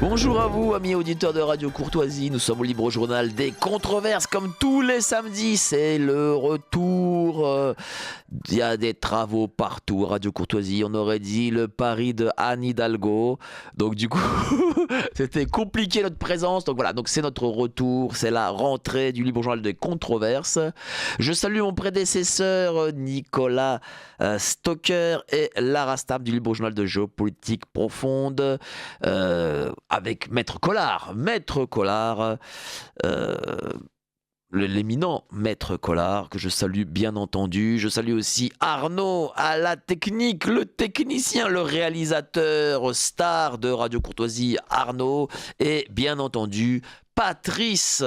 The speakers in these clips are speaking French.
Bonjour à vous, amis auditeurs de Radio Courtoisie. Nous sommes au Libre Journal des controverses, comme tous les samedis. C'est le retour. Il y a des travaux partout. Radio Courtoisie, on aurait dit le Paris de Anne Hidalgo. Donc du coup, c'était compliqué notre présence. Donc voilà, donc c'est notre retour. C'est la rentrée du Libre Journal des controverses. Je salue mon prédécesseur Nicolas Stocker et Lara Stab du Libre Journal de géopolitique profonde. Avec Maître Collard. Maître Collard, euh, l'éminent Maître Collard, que je salue bien entendu. Je salue aussi Arnaud à la technique, le technicien, le réalisateur star de Radio Courtoisie, Arnaud. Et bien entendu, Patrice,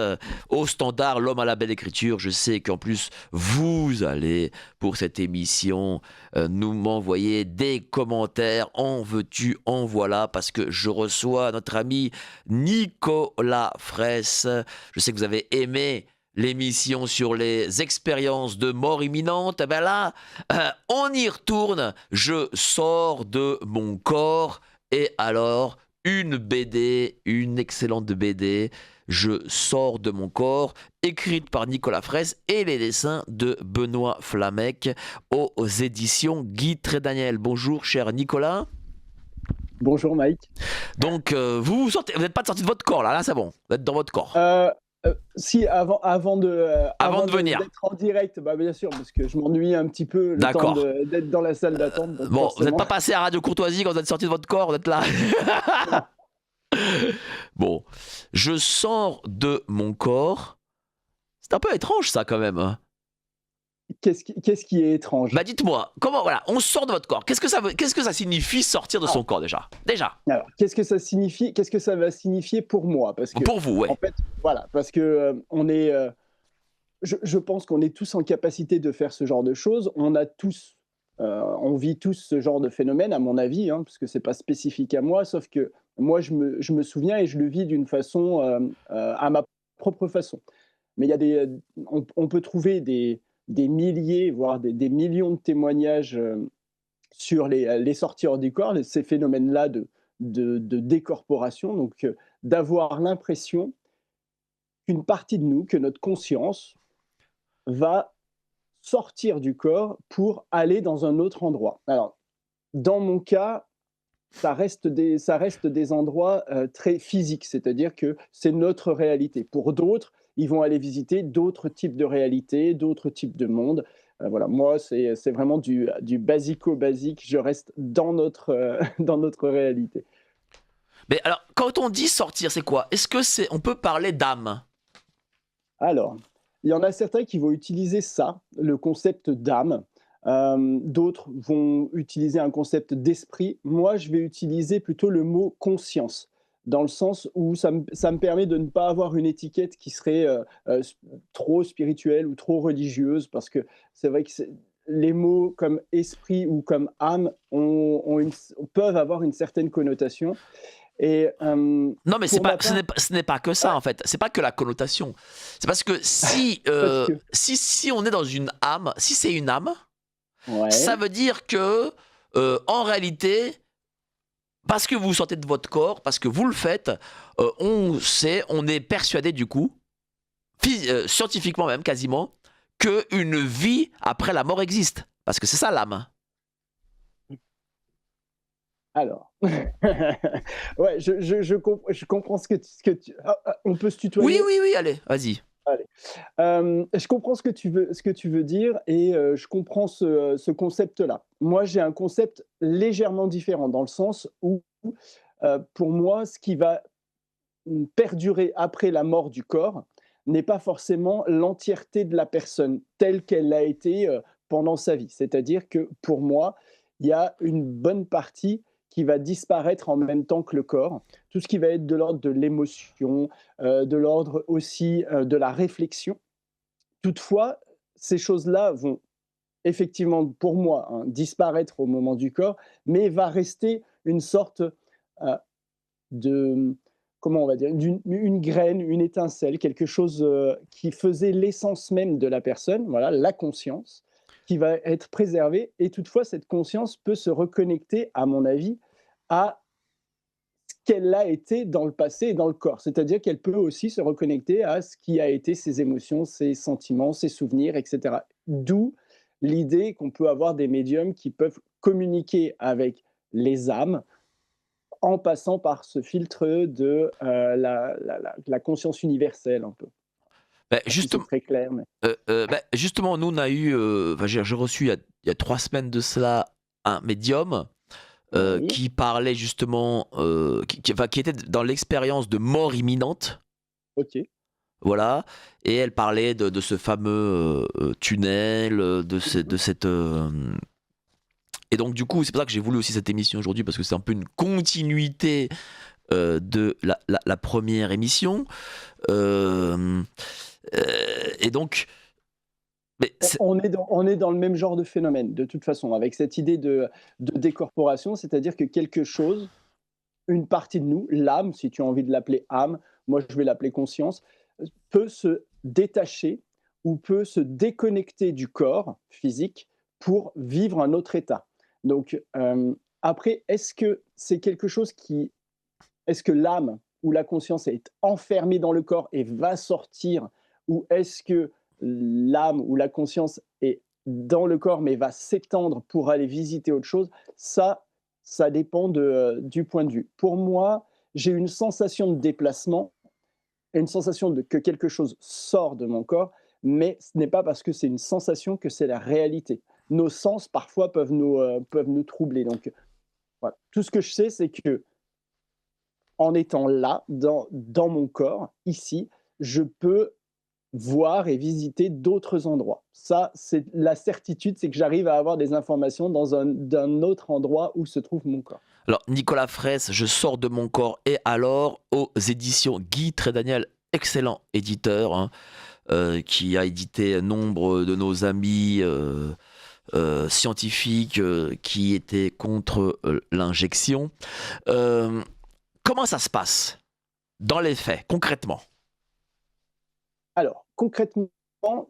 au standard, l'homme à la belle écriture. Je sais qu'en plus, vous allez, pour cette émission, nous m'envoyer des commentaires. En veux-tu, en voilà, parce que je reçois notre ami Nicolas Fraisse. Je sais que vous avez aimé l'émission sur les expériences de mort imminente. Eh ben là, on y retourne. Je sors de mon corps. Et alors, une BD, une excellente BD. Je sors de mon corps, écrite par Nicolas Fraisse et les dessins de Benoît Flamec aux éditions Guy Trédaniel. Bonjour, cher Nicolas. Bonjour Mike. Donc, vous n'êtes pas sorti de votre corps là c'est bon, vous êtes dans votre corps. Si avant de venir. d'être en direct, bah bien sûr, parce que je m'ennuie un petit peu le temps d'être dans la salle d'attente. Bon, forcément. Vous n'êtes pas passé à Radio Courtoisie quand vous êtes sorti de votre corps, vous êtes là. Bon, je sors de mon corps. C'est un peu étrange ça quand même. Hein. Qu'est-ce qui est étrange? Bah dites-moi, comment voilà, on sort de votre corps. Qu'est-ce que ça signifie sortir de son corps déjà? Alors, qu'est-ce que ça signifie? Qu'est-ce que ça va signifier pour moi? Parce que pour vous, ouais. En fait, voilà, parce que on est, je pense qu'on est tous en capacité de faire ce genre de choses. On vit tous ce genre de phénomène, à mon avis, hein, parce que c'est pas spécifique à moi, sauf que moi, je me souviens et je le vis d'une façon, à ma propre façon. Mais il y a on peut trouver des milliers, voire des millions de témoignages sur les sorties hors du corps, ces phénomènes-là de décorporation, donc d'avoir l'impression qu'une partie de nous, que notre conscience, va sortir du corps pour aller dans un autre endroit. Alors, dans mon cas, ça reste des endroits très physiques, c'est-à-dire que c'est notre réalité. Pour d'autres, ils vont aller visiter d'autres types de réalités, d'autres types de mondes. Voilà, moi, c'est vraiment du basico-basique. Je reste dans dans notre réalité. Mais alors, quand on dit sortir, c'est quoi? Est-ce que on peut parler d'âme? Alors, il y en a certains qui vont utiliser ça, le concept d'âme. D'autres vont utiliser un concept d'esprit. Moi, je vais utiliser plutôt le mot conscience, dans le sens où ça me permet de ne pas avoir une étiquette qui serait trop spirituelle ou trop religieuse, parce que c'est vrai que les mots comme esprit ou comme âme peuvent avoir une certaine connotation. Non, mais ce n'est pas que ça, en fait. C'est pas que la connotation. C'est parce que si on est dans une âme, si c'est une âme, ça veut dire que, en réalité, parce que vous sortez de votre corps, parce que vous le faites, on est persuadé du coup, scientifiquement même quasiment, qu'une vie après la mort existe. Parce que c'est ça l'âme. Alors, ouais, je comprends ce que tu... on peut se tutoyer? Oui, allez, vas-y. Allez. Je comprends ce que tu veux dire et je comprends ce concept-là. Moi, j'ai un concept légèrement différent dans le sens où, pour moi, ce qui va perdurer après la mort du corps n'est pas forcément l'entièreté de la personne telle qu'elle a été pendant sa vie. C'est-à-dire que pour moi, il y a une bonne partie qui va disparaître en même temps que le corps. Tout ce qui va être de l'ordre de l'émotion, de l'ordre aussi de la réflexion. Toutefois, ces choses-là vont effectivement, pour moi, hein, disparaître au moment du corps, mais va rester une sorte de, comment on va dire, une graine, une étincelle, quelque chose qui faisait l'essence même de la personne, voilà, la conscience, qui va être préservée. Et toutefois, cette conscience peut se reconnecter, à mon avis, à qu'elle a été dans le passé et dans le corps. C'est-à-dire qu'elle peut aussi se reconnecter à ce qui a été ses émotions, ses sentiments, ses souvenirs, etc. D'où l'idée qu'on peut avoir des médiums qui peuvent communiquer avec les âmes en passant par ce filtre de la conscience universelle un peu. Bah, Je sais pas si c'est très clair, mais justement, nous, on a eu, enfin, j'ai reçu il y a 3 semaines de cela un médium oui, qui parlait justement, enfin, qui était dans l'expérience de mort imminente. ok. Voilà, et elle parlait de ce fameux tunnel, de cette. Et donc, du coup, c'est pour ça que j'ai voulu aussi cette émission aujourd'hui, parce que c'est un peu une continuité de la première émission. Euh, et donc, mais On est dans le même genre de phénomène, de toute façon, avec cette idée de décorporation, c'est-à-dire que quelque chose, une partie de nous, l'âme, si tu as envie de l'appeler âme, moi je vais l'appeler conscience, peut se détacher ou peut se déconnecter du corps physique pour vivre un autre état. Donc après, est-ce que c'est quelque chose qui, est-ce que l'âme ou la conscience est enfermée dans le corps et va sortir, ou est-ce que l'âme ou la conscience est dans le corps mais va s'étendre pour aller visiter autre chose? Ça dépend du point de vue. Pour moi, j'ai une sensation de déplacement, une sensation que quelque chose sort de mon corps, mais ce n'est pas parce que c'est une sensation que c'est la réalité. Nos sens, parfois, peuvent nous troubler. Donc, voilà. Tout ce que je sais, c'est que en étant là, dans mon corps, ici, je peux voir et visiter d'autres endroits. Ça, c'est la certitude, c'est que j'arrive à avoir des informations d'un autre endroit où se trouve mon corps. alors, Nicolas Fraisse, Je sors de mon corps et alors, aux éditions Guy Trédaniel, excellent éditeur, hein, qui a édité nombre de nos amis scientifiques qui étaient contre l'injection. Euh, Comment ça se passe dans les faits, concrètement? Alors, concrètement,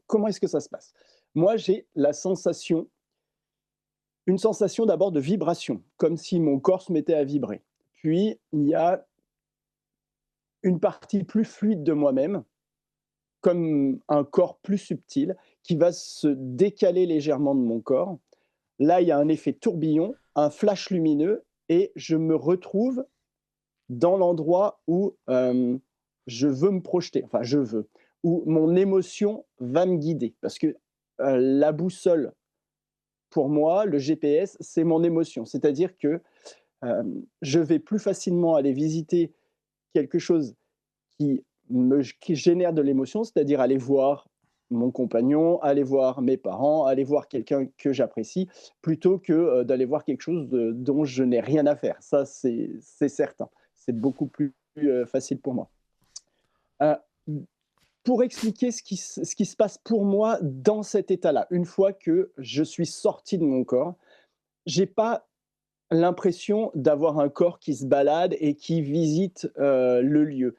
comment est-ce que ça se passe? Moi, j'ai une sensation d'abord de vibration, comme si mon corps se mettait à vibrer. Puis, il y a une partie plus fluide de moi-même, comme un corps plus subtil, qui va se décaler légèrement de mon corps. Là, il y a un effet tourbillon, un flash lumineux, et je me retrouve dans l'endroit où je veux me projeter, enfin je veux, où mon émotion va me guider. Parce que la boussole, pour moi, le GPS, c'est mon émotion. C'est-à-dire que je vais plus facilement aller visiter quelque chose qui génère de l'émotion, c'est-à-dire aller voir mon compagnon, aller voir mes parents, aller voir quelqu'un que j'apprécie, plutôt que d'aller voir quelque chose dont je n'ai rien à faire. Ça, c'est certain. C'est beaucoup plus facile pour moi. Euh, pour expliquer ce qui se passe pour moi dans cet état-là, une fois que je suis sorti de mon corps, j'ai pas l'impression d'avoir un corps qui se balade et qui visite le lieu.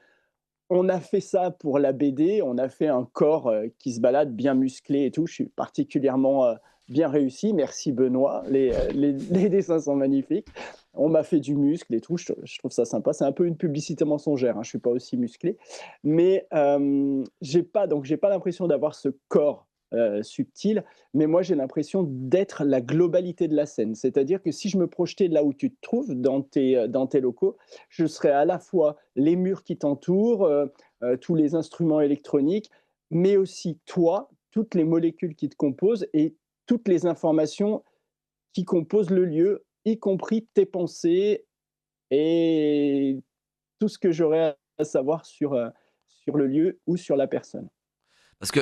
On a fait ça pour la BD, on a fait un corps qui se balade bien musclé et tout. Je suis particulièrement bien réussi. Merci Benoît, les dessins sont magnifiques. On m'a fait du muscle et tout, je trouve ça sympa. C'est un peu une publicité mensongère, hein, je ne suis pas aussi musclé. Mais j'ai pas l'impression d'avoir ce corps subtil, mais moi j'ai l'impression d'être la globalité de la scène. C'est-à-dire que si je me projetais là où tu te trouves, dans tes locaux, je serais à la fois les murs qui t'entourent, tous les instruments électroniques, mais aussi toi, toutes les molécules qui te composent et toutes les informations qui composent le lieu, y compris tes pensées et tout ce que j'aurais à savoir sur le lieu ou sur la personne. Parce que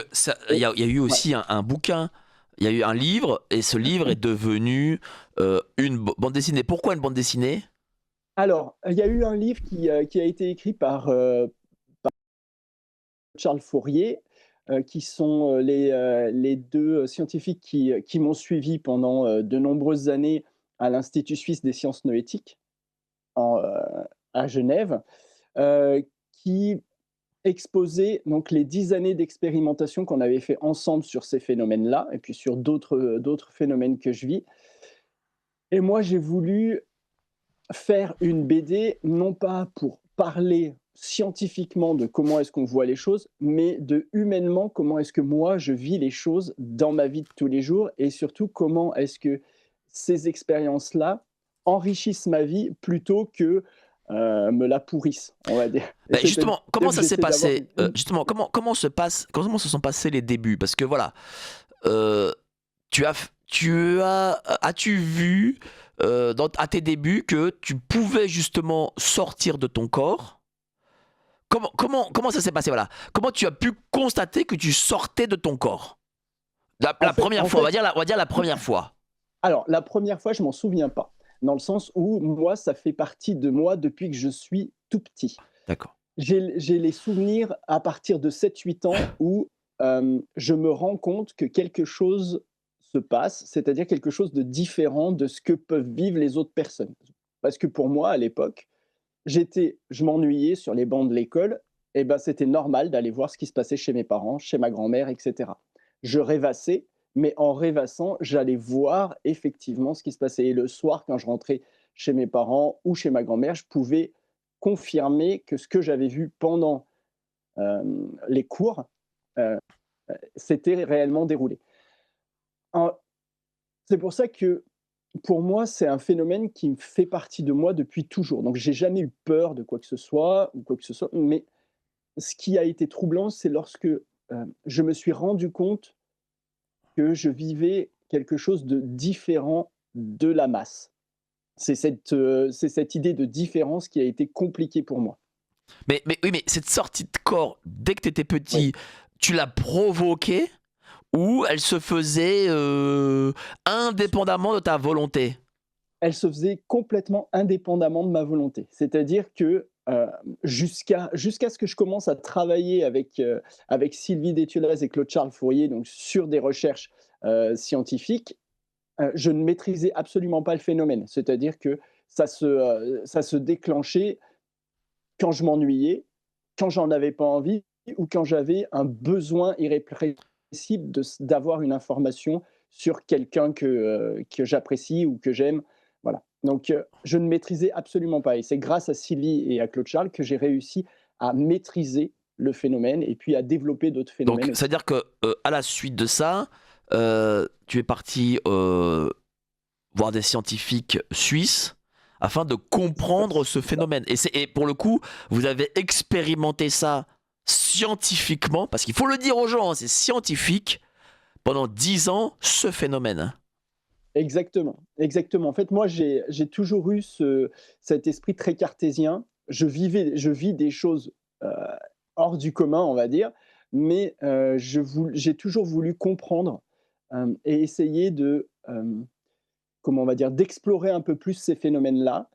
Et il y a eu ouais. aussi un bouquin, il y a eu un livre, et ce livre est devenu une bande dessinée. Pourquoi une bande dessinée? Alors, il y a eu un livre qui a été écrit par Charles Fourier, qui sont les deux scientifiques qui m'ont suivi pendant de nombreuses années à l'Institut suisse des sciences noétiques en, à Genève, qui exposaient donc les 10 années d'expérimentation qu'on avait fait ensemble sur ces phénomènes-là, et puis sur d'autres phénomènes que je vis. Et moi, j'ai voulu faire une BD, non pas pour parler scientifiquement de comment est-ce qu'on voit les choses, mais de humainement, comment est-ce que moi je vis les choses dans ma vie de tous les jours et surtout comment est-ce que ces expériences-là enrichissent ma vie plutôt que me la pourrissent, on va dire. Et Ben c'est-à-dire justement, comment que ça s'est j'essaie d'avoir passé justement, comment se sont passés les débuts? Parce que voilà, as-tu vu à tes débuts que tu pouvais justement sortir de ton corps? Comment ça s'est passé? Voilà. Comment tu as pu constater que tu sortais de ton corps? La première en fois, fait, on va dire la première fois. alors la première fois, je m'en souviens pas, dans le sens où moi, ça fait partie de moi depuis que je suis tout petit. D'accord. J'ai les souvenirs à partir de 7 8 ans où, je me rends compte que quelque chose se passe, c'est-à-dire quelque chose de différent de ce que peuvent vivre les autres personnes. Parce que pour moi, à l'époque, je m'ennuyais sur les bancs de l'école et ben, c'était normal d'aller voir ce qui se passait chez mes parents, chez ma grand-mère et cetera. Je rêvassais, mais en rêvassant, j'allais voir effectivement ce qui se passait et le soir, quand je rentrais chez mes parents ou chez ma grand-mère, je pouvais confirmer que ce que j'avais vu pendant, les cours, heu, s'était réellement déroulé. Un C'est pour ça que, pour moi, c'est un phénomène qui me fait partie de moi depuis toujours. Donc j'ai jamais eu peur de quoi que ce soit ou quoi que ce soit, mais ce qui a été troublant, c'est lorsque, je me suis rendu compte que je vivais quelque chose de différent de la masse. C'est cette idée de différence qui a été compliquée pour moi. Mais oui, mais cette sortie de corps, dès que tu étais Oui. petit, tu l'as provoquée ou elle se faisait indépendamment de ta volonté? Elle se faisait complètement indépendamment de ma volonté. C'est-à-dire que, jusqu'à ce que je commence à travailler avec Sylvie Détiolaz et Claude Charles Fourier, donc sur des recherches, scientifiques, je ne maîtrisais absolument pas le phénomène. C'est-à-dire que ça se déclenchait quand je m'ennuyais, quand j'en avais pas envie ou quand j'avais un besoin irrépressible d'avoir une information sur quelqu'un que j'apprécie ou que j'aime. Voilà. Donc, je ne maîtrisais absolument pas et c'est grâce à Sylvie et à Claude Charles que j'ai réussi à maîtriser le phénomène et puis à développer d'autres Donc, phénomènes aussi. c'est-à-dire que à la suite de ça, tu es parti voir des scientifiques suisses afin de comprendre ce C'est ça. phénomène. Et pour le coup, vous avez expérimenté ça scientifiquement, parce qu'il faut le dire aux gens, hein, c'est scientifique, pendant 10 ans, ce phénomène. Exactement, exactement. En fait, moi, j'ai toujours eu cet esprit très cartésien. Je vis des choses, heu, hors du commun, on va dire, mais j'ai toujours voulu comprendre, et essayer comment on va dire? D'explorer un peu plus ces phénomènes-là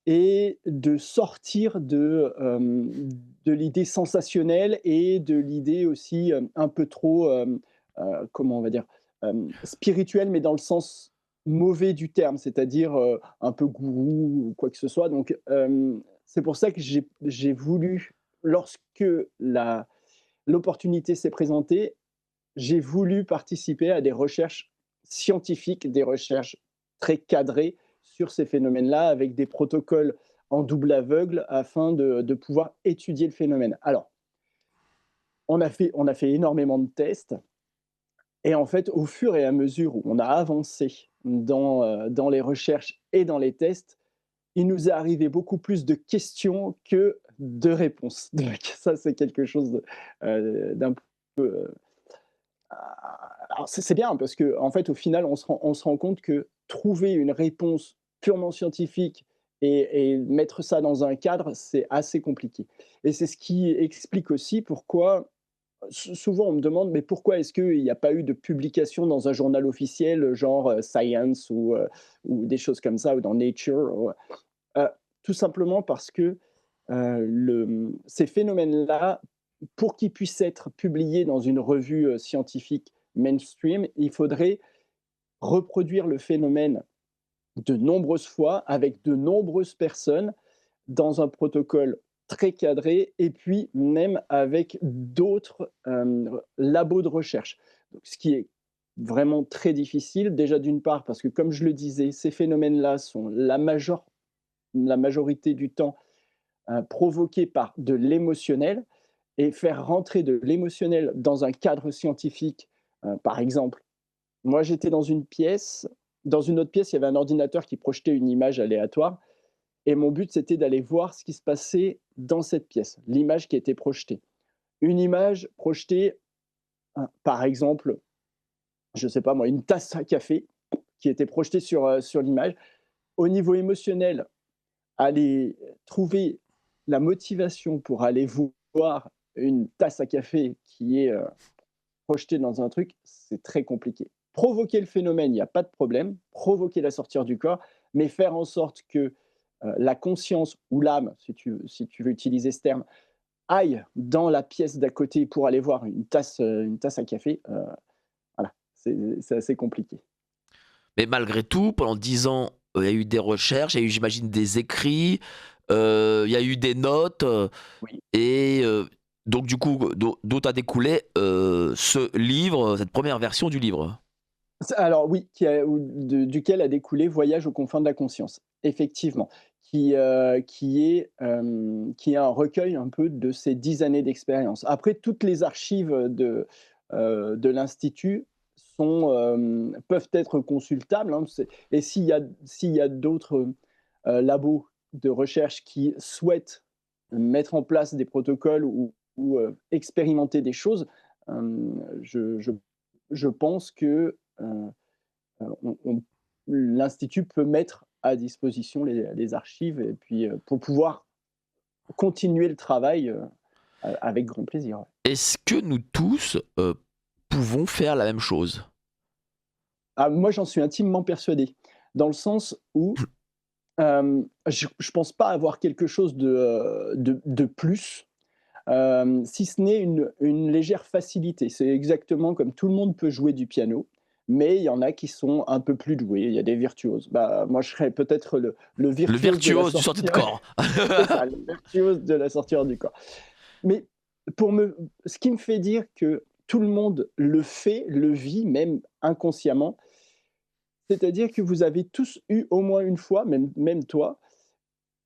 et de sortir de l'idée sensationnelle et de l'idée aussi, un peu trop, comment on va dire? Spirituelle, mais dans le sens mauvais du terme, c'est-à-dire, un peu gourou ou quoi que ce soit. Donc, c'est pour ça que j'ai voulu, lorsque la l'opportunité s'est présentée, j'ai voulu participer à des recherches scientifiques, des recherches très cadrées sur ces phénomènes-là, avec des protocoles en double aveugle afin de pouvoir étudier le phénomène. Alors, on a fait énormément de tests et en fait, au fur et à mesure où on a avancé dans les recherches et dans les tests, il nous est arrivé beaucoup plus de questions que de réponses. Donc ça, c'est quelque chose d'un peu, alors c'est bien parce que en fait, au final, on se rend compte que trouver une réponse purement scientifique et mettre ça dans un cadre, c'est assez compliqué et c'est ce qui explique aussi pourquoi souvent on me demande: «Mais pourquoi est-ce qu'il n'y a pas eu de publication dans un journal officiel, genre, Science ou des choses comme ça ou dans Nature?» Heu, Tout simplement parce que, ces phénomènes-là, pour qu'ils puissent être publiés dans une revue, scientifique mainstream, il faudrait reproduire le phénomène de nombreuses fois avec de nombreuses personnes dans un protocole très cadré et puis même avec d'autres, labos de recherche. Donc ce qui est vraiment très difficile, déjà d'une part parce que comme je le disais, ces phénomènes-là sont la majeure la majorité du temps provoqué par de l'émotionnel, et faire rentrer de l'émotionnel dans un cadre scientifique. Par exemple, moi j'étais dans une autre pièce, il y avait un ordinateur qui projetait une image aléatoire, et mon but c'était d'aller voir ce qui se passait dans cette pièce, l'image qui était projetée. Une image projetée, par exemple, je ne sais pas moi, une tasse à café qui était projetée sur l'image. Au niveau émotionnel, aller trouver la motivation pour aller voir une tasse à café qui est projetée dans un truc, c'est très compliqué. Provoquer le phénomène, il n'y a pas de problème. Provoquer la sortir du corps, mais faire en sorte que la conscience ou l'âme, si tu veux utiliser ce terme, aille dans la pièce d'à côté pour aller voir une tasse à café, voilà, c'est assez compliqué. Mais malgré tout, pendant 10 ans, il y a eu des recherches, il y a eu, j'imagine, des écrits, il y a eu des notes, Oui. et donc du coup, d'où a découlé ce livre, cette première version du livre? Alors oui, duquel a découlé Voyage aux confins de la conscience, effectivement, qui est un recueil un peu de ces 10 années d'expérience. Après, toutes les archives de l'institut peuvent être consultables, hein, et s'il y a d'autres labos de recherche qui souhaitent mettre en place des protocoles ou expérimenter des choses, je pense que l'institut peut mettre à disposition les archives, et puis pour pouvoir continuer le travail avec grand plaisir. Ouais. Est-ce que nous tous pouvons faire la même chose? Ah, moi, j'en suis intimement persuadé, dans le sens où je ne pense pas avoir quelque chose de plus, si ce n'est une légère facilité. C'est exactement comme tout le monde peut jouer du piano, mais il y en a qui sont un peu plus doués. Il y a des virtuoses. Bah, moi, je serais peut-être le Le virtuose de la virtuose du sortie de sortie. corps. C'est ça, le virtuose de la sortie hors du corps. Mais ce qui me fait dire que tout le monde le fait, le vit, même inconsciemment, c'est-à-dire que vous avez tous eu au moins une fois, même toi,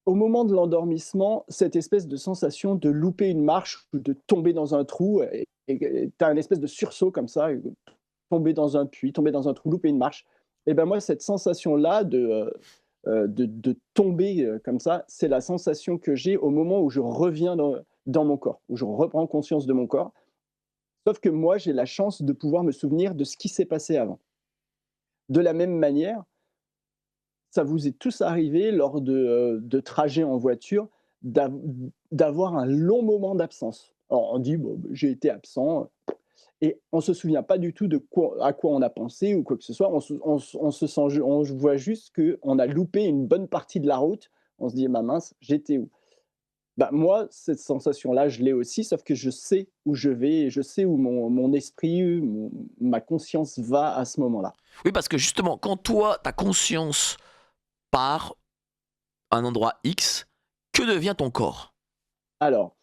au moment de l'endormissement, cette espèce de sensation de louper une marche ou de tomber dans un trou, et tu as un espèce de sursaut comme ça, tomber dans un puits, tomber dans un trou, louper une marche. Et ben moi, cette sensation-là de tomber comme ça, c'est la sensation que j'ai au moment où je reviens dans mon corps, où je reprends conscience de mon corps. Sauf que moi, j'ai la chance de pouvoir me souvenir de ce qui s'est passé avant. De la même manière, ça vous est tous arrivé lors de trajets en voiture d'avoir un long moment d'absence. Alors on dit: «Bon, j'ai été absent», et on ne se souvient pas du tout à quoi on a pensé ou quoi que ce soit. On se sent on voit juste qu'on a loupé une bonne partie de la route. On se dit: «Ma mince, j'étais où?» Bah, moi, cette sensation-là, je l'ai aussi, sauf que je sais où je vais et je sais où mon esprit, ma conscience va à ce moment-là. Oui, parce que justement, quand toi, ta conscience part à un endroit X, que devient ton corps? Alors,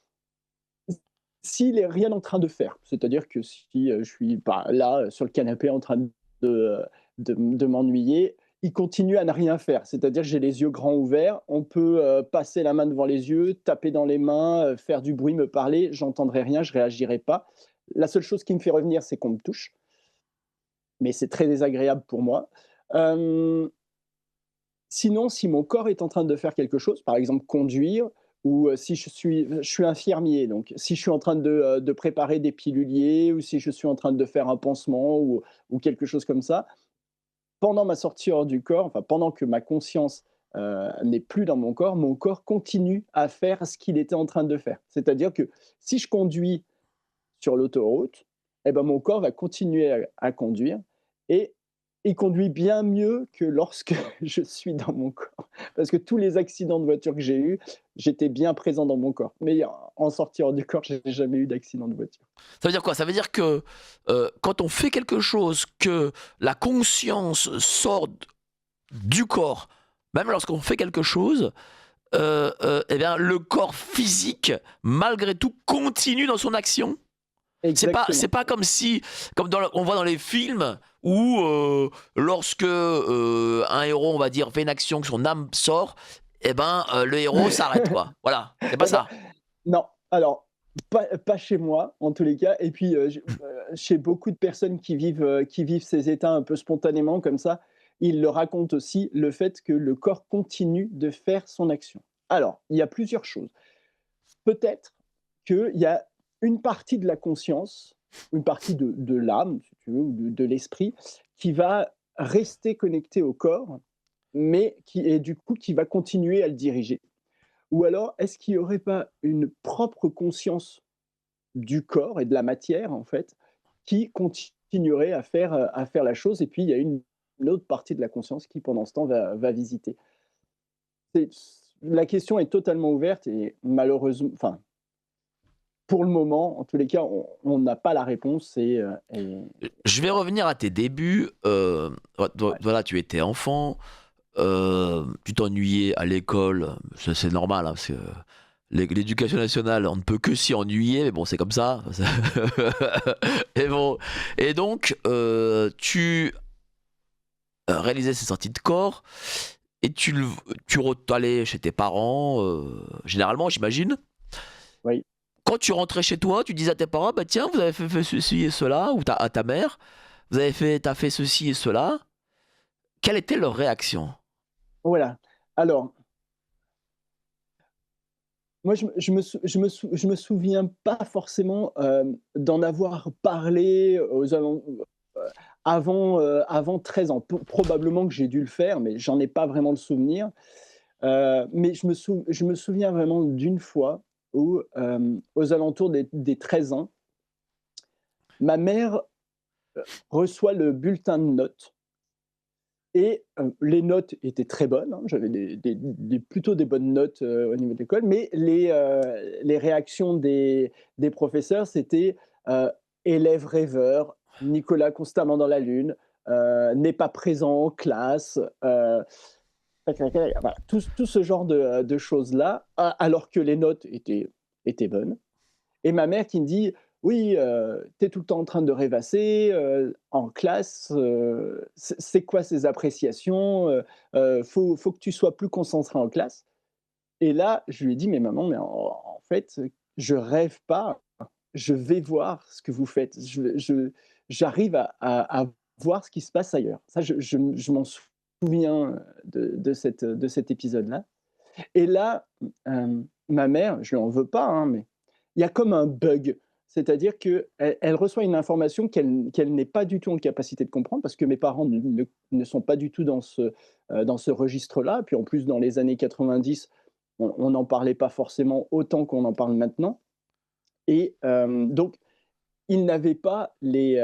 s'il est rien en train de faire, c'est-à-dire que si, je suis pas là, sur le canapé en train de m'ennuyer, il continue à ne rien faire. C'est-à-dire que j'ai les yeux grands ouverts, on peut, passer la main devant les yeux, taper dans les mains, faire du bruit, me parler, j'entendrai rien, je réagirai pas. La seule chose qui me fait revenir, c'est qu'on me touche, mais c'est très désagréable pour moi. Hem Sinon, si mon corps est en train de faire quelque chose, par exemple conduire, ou si je suis infirmier, donc si je suis en train de préparer des piluliers, ou si je suis en train de faire un pansement, ou quelque chose comme ça, pendant ma sortie hors du corps, enfin pendant que ma conscience n'est plus dans mon corps continue à faire ce qu'il était en train de faire. C'est-à-dire que si je conduis sur l'autoroute, eh ben, mon corps va continuer à conduire, et il conduit bien mieux que lorsque je suis dans mon corps. Parce que tous les accidents de voiture que j'ai eus, j'étais bien présent dans mon corps. Mais en sortie hors du corps, j'ai jamais eu d'accident de voiture. Ça veut dire quoi? Ça veut dire que quand on fait quelque chose, que la conscience sort du corps, même lorsqu'on fait quelque chose, eh bien, le corps physique, malgré tout, continue dans son action? C'est Exactement. pas comme si, comme on voit dans les films où lorsque un héros, on va dire, fait une action, que son âme sort, et ben, le héros s'arrête, quoi. Voilà, c'est pas Eh ben, ça? non, alors pas chez moi en tous les cas et puis, chez beaucoup de personnes qui vivent ces états un peu spontanément comme ça, ils le racontent aussi, le fait que le corps continue de faire son action. Alors, il y a plusieurs choses. Peut-être qu'il y a une partie de la conscience, une partie de l'âme, si tu veux, ou de l'esprit, qui va rester connectée au corps, mais du coup, qui va continuer à le diriger. Ou alors, est-ce qu'il n'y aurait pas une propre conscience du corps et de la matière, en fait, qui continuerait à faire la chose, et puis il y a une autre partie de la conscience qui, pendant ce temps, va visiter. C'est- la question est totalement ouverte et malheureusement, enfin, pour le moment, en tous les cas, on n'a pas la réponse Je vais revenir à tes débuts, ouais, voilà, tu étais enfant, tu t'ennuyais à l'école, ça c'est normal, hein, parce que l'éducation nationale, on ne peut que s'y ennuyer, mais bon, c'est comme ça. Et bon, et donc, tu réalisais ces sorties de corps et tu allais chez tes parents, généralement, j'imagine. oui. Quand tu rentrais chez toi, tu disais à tes parents, bah tiens, vous avez fait ceci et cela, ou à ta mère, t'as fait ceci et cela. Quelle était leur réaction? Voilà. Alors, moi, je me souviens pas forcément d'en avoir parlé avant 13 ans. Probablement que j'ai dû le faire, mais j'en ai pas vraiment le souvenir. Mais je me souviens vraiment d'une fois où, aux alentours des 13 ans, ma mère reçoit le bulletin de notes et les notes étaient très bonnes, hein. J'avais plutôt des bonnes notes, au niveau de l'école, mais les réactions des professeurs, c'était, heu: «Élève rêveur, Nicolas constamment dans la lune, n'est pas présent en classe», voilà, tout ce genre de choses-là, alors que les notes étaient bonnes. Et ma mère qui me dit: «Oui, tu es tout le temps en train de rêvasser, en classe, c'est quoi ces appréciations? Faut que tu sois plus concentré en classe». Et là, je lui ai dit: «Mais maman, mais en fait, je rêve pas, je vais voir ce que vous faites. J'arrive à voir ce qui se passe ailleurs». Ça, je m'en souviens de cet épisode-là. Et là, ma mère, je lui en veux pas, hein, mais il y a comme un bug. C'est-à-dire qu'elle reçoit une information qu'elle n'est pas du tout en capacité de comprendre parce que mes parents ne sont pas du tout dans ce registre-là. Puis en plus, dans les années 90, on n'en parlait pas forcément autant qu'on en parle maintenant. Et donc, ils n'avaient pas les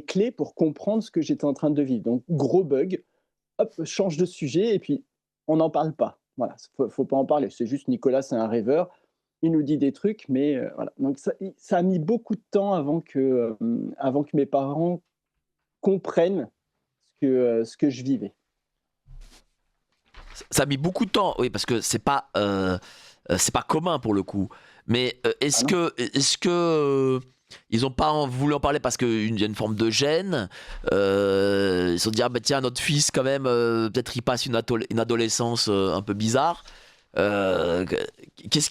clés pour comprendre ce que j'étais en train de vivre. Donc, gros bug, hop, change de sujet et puis on n'en parle pas. Voilà, faut pas en parler. C'est juste Nicolas, c'est un rêveur. Il nous dit des trucs, mais voilà. Donc ça a mis beaucoup de temps avant que mes parents comprennent ce que je vivais. Ça a mis beaucoup de temps, oui, parce que c'est pas commun pour le coup. Mais Ah non? est-ce que ils ont pas voulu en parler parce qu'il y a une forme de gêne? Ils se sont dit, ah bah tiens, notre fils quand même, peut-être il passe une adolescence un peu bizarre. Euh, Qu'est-ce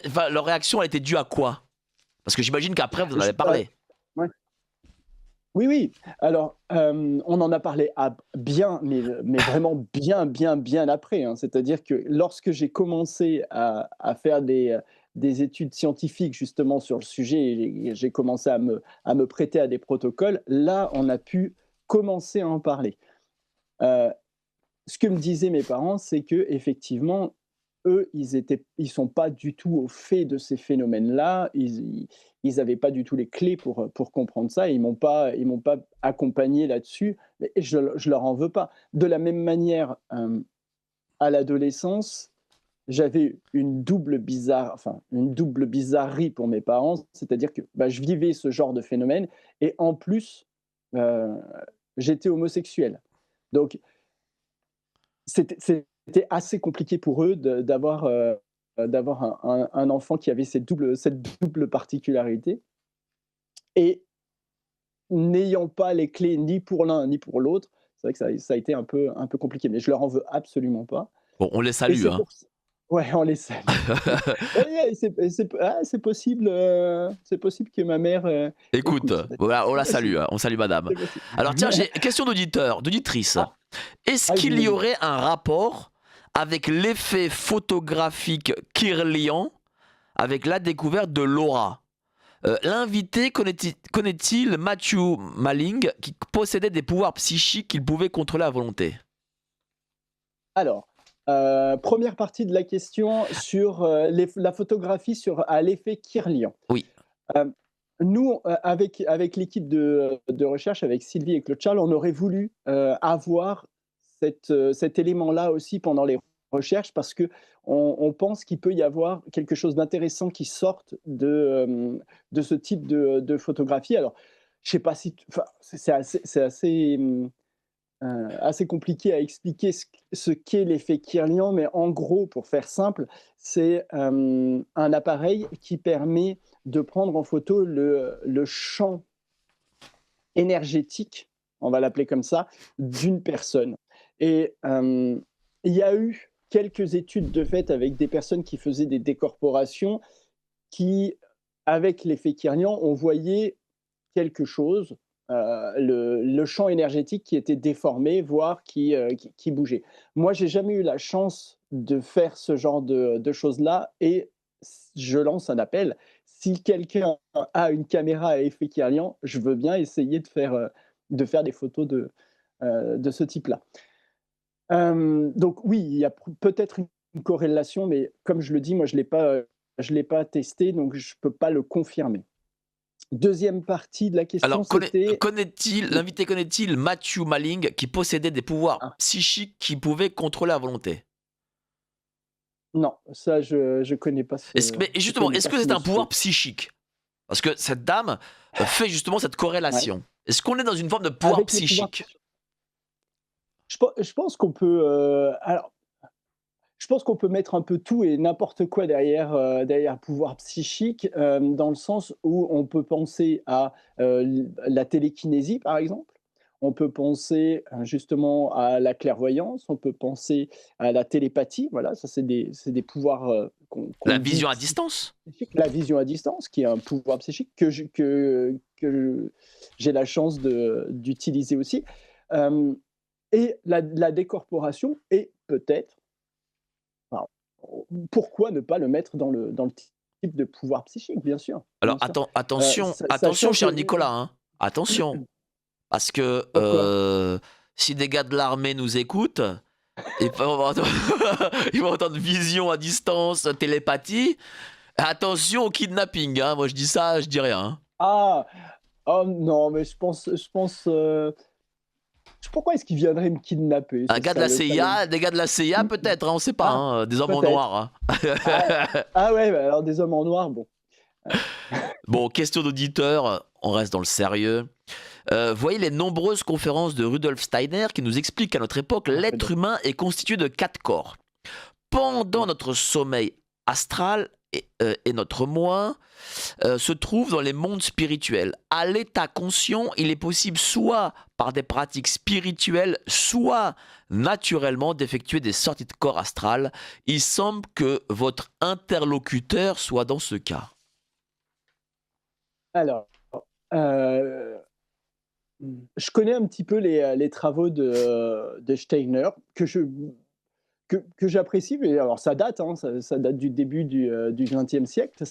enfin, leur réaction, elle était due à quoi? Parce que j'imagine qu'après vous en Je avez parlé. Ouais. Oui, oui. Alors, on en a parlé mais vraiment bien, bien, bien après, hein. C'est-à-dire que lorsque j'ai commencé à faire des études scientifiques justement sur le sujet et j'ai commencé à me prêter à des protocoles, là, on a pu commencer à en parler. Heu, Ce que me disaient mes parents, c'est qu'effectivement, eux, ils sont pas du tout au fait de ces phénomènes-là. Ils avaient pas du tout les clés pour comprendre ça et ils m'ont pas accompagné là-dessus et je leur en veux pas. De la même manière, à l'adolescence, j'avais une double bizarrerie pour mes parents, c'est-à-dire que, bah, je vivais ce genre de phénomène et en plus, heu, j'étais homosexuel. Donc c'était assez compliqué pour eux d'avoir un enfant qui avait cette double particularité et n'ayant pas les clés ni pour l'un ni pour l'autre, c'est vrai que ça a été un peu compliqué, mais je leur en veux absolument pas. Bon, on les Et salue, c'est hein. pour ouais, on les salue. Ouais, c'est possible que ma mère, Écoute, écoute. voilà, on C'est la salue, possible, hein, on salue madame. c'est possible. Alors tiens, j'ai une question d'auditrice. Ah, Est-ce vas-y, qu'il y vas-y. aurait un rapport avec l'effet photographique Kirlian avec la découverte de l'aura? L'invité connaît-il Matthew Malling qui possédait des pouvoirs psychiques qu'il pouvait contrôler à volonté? Alors, 1re partie de la question sur, la photographie à l'effet Kirlian. Oui. Hem, Nous, avec l'équipe de recherche, avec Sylvie et Claude Charles, on aurait voulu, avoir cet élément-là aussi pendant les recherches parce qu'on pense qu'il peut y avoir quelque chose d'intéressant qui sorte de ce type de photographie. Alors, je sais pas si enfin, c'est assez, assez compliqué à expliquer ce qu'est l'effet Kirlian, mais en gros, pour faire simple, c'est un appareil qui permet de prendre en photo le champ énergétique, on va l'appeler comme ça, d'une personne. Et il y a eu quelques études de fait avec des personnes qui faisaient des décorporations qui, avec l'effet Kirlian, on voyait quelque chose, le champ énergétique qui était déformé, voire qui bougeait. Moi, j'ai jamais eu la chance de faire ce genre de choses-là et je lance un appel. Si quelqu'un a une caméra à effet Kirlian, je veux bien essayer de faire des photos de ce type-là. Donc oui, il y a peut-être une corrélation, mais comme je le dis, moi, je l'ai pas testé, donc je peux pas le confirmer. Deuxième partie de la question, Alors, c'était oui. l'invité connaît-il Matthew Malling qui possédait des pouvoirs Ah, psychiques qu'il pouvait contrôler à volonté? non, ça je connais pas Mais je justement, connais est-ce pas que ce c'est un monsieur. pouvoir psychique? Parce que cette dame fait justement cette Ouais. corrélation. Est-ce qu'on est dans une forme de pouvoir Avec les pouvoirs psychique? je pense qu'on peut, alors je pense qu'on peut mettre un peu tout et n'importe quoi derrière pouvoir psychique, dans le sens où on peut penser à, la télékinésie, par exemple. On peut penser, justement à la clairvoyance, on peut penser à la télépathie, voilà, ça c'est des pouvoirs, qu'on La dit vision à distance? psychiques. La vision à distance, qui est un pouvoir psychique que j'ai la chance d'utiliser aussi, hem et la décorporation et peut-être alors, pourquoi ne pas le mettre dans le type de pouvoir psychique? Bien sûr, Alors bien sûr. attention Sachant cher que Nicolas, hein. Attention, parce que, pourquoi? si des gars de l'armée nous écoutent, ils peuvent entendre ils vont entendre vision à distance, télépathie. Attention au kidnapping, hein. Moi je dis ça, je dis rien, hein. Ah! Oh non, mais pourquoi est-ce qu'il viendrait me kidnapper, Un ce gars de la salaud? CIA, des gars de la CIA peut-être, hein, on sait pas, Ah, hein, des hommes en peut-être. noir, Ah hein. ah ouais, bah, alors des hommes en noir, bon. Bon, question d'auditeur, on reste dans le sérieux. Voyez les nombreuses conférences de Rudolf Steiner qui nous expliquent qu'à notre époque, Ah, l'être Rudolf. humain est constitué de 4 corps. Pendant Ouais. notre sommeil astral et notre moi se trouve dans les mondes spirituels. À l'état conscient, il est possible soit par des pratiques spirituelles, soit naturellement d'effectuer des sorties de corps astral. Il semble que votre interlocuteur soit dans ce cas. Alors, heu, je connais un petit peu les travaux de Steiner que j'apprécie, mais alors ça date, hein, ça date du début du XXe siècle.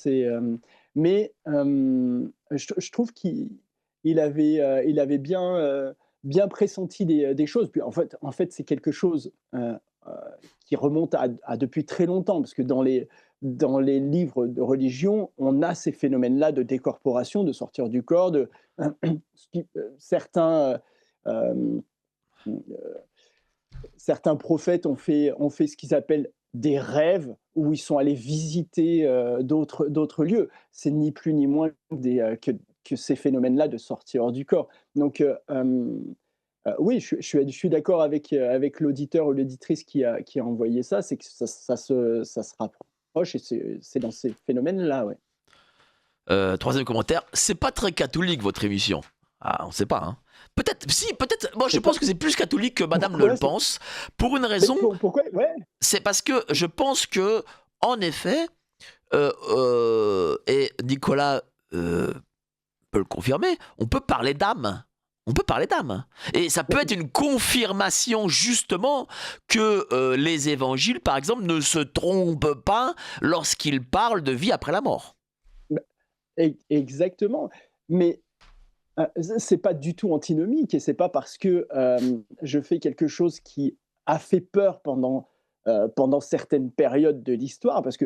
Je trouve il avait bien pressenti des choses. Puis en fait, c'est quelque chose, heu, qui remonte à depuis très longtemps, parce que dans les livres de religion, on a ces phénomènes-là de décorporation, de sortir du corps, certains, hem, certains prophètes ont fait ce qu'ils appellent des rêves où ils sont allés visiter d'autres lieux. C'est ni plus ni moins que ces phénomènes-là de sortie hors du corps. Donc, oui, je suis d'accord avec l'auditeur ou l'auditrice qui a envoyé ça, c'est que ça se rapproche et c'est dans ces phénomènes-là, ouais. Troisième commentaire, c'est pas très catholique votre émission. Ah, on ne sait pas, hein. Peut-être, si, peut-être. Moi, je C'est pense pas. que c'est plus catholique que Madame ne Pourquoi le pense. Pour une mais raison, pourquoi? Ouais. c'est parce que je pense que, en effet, et Nicolas peut le confirmer, on peut parler d'âme. On peut parler d'âme. Et ça peut être une confirmation justement que les évangiles, par exemple, ne se trompent pas lorsqu'ils parlent de vie après la mort. Bah, exactement. Mais c'est pas du tout antinomique et c'est pas parce que je fais quelque chose qui a fait peur pendant certaines périodes de l'histoire, parce que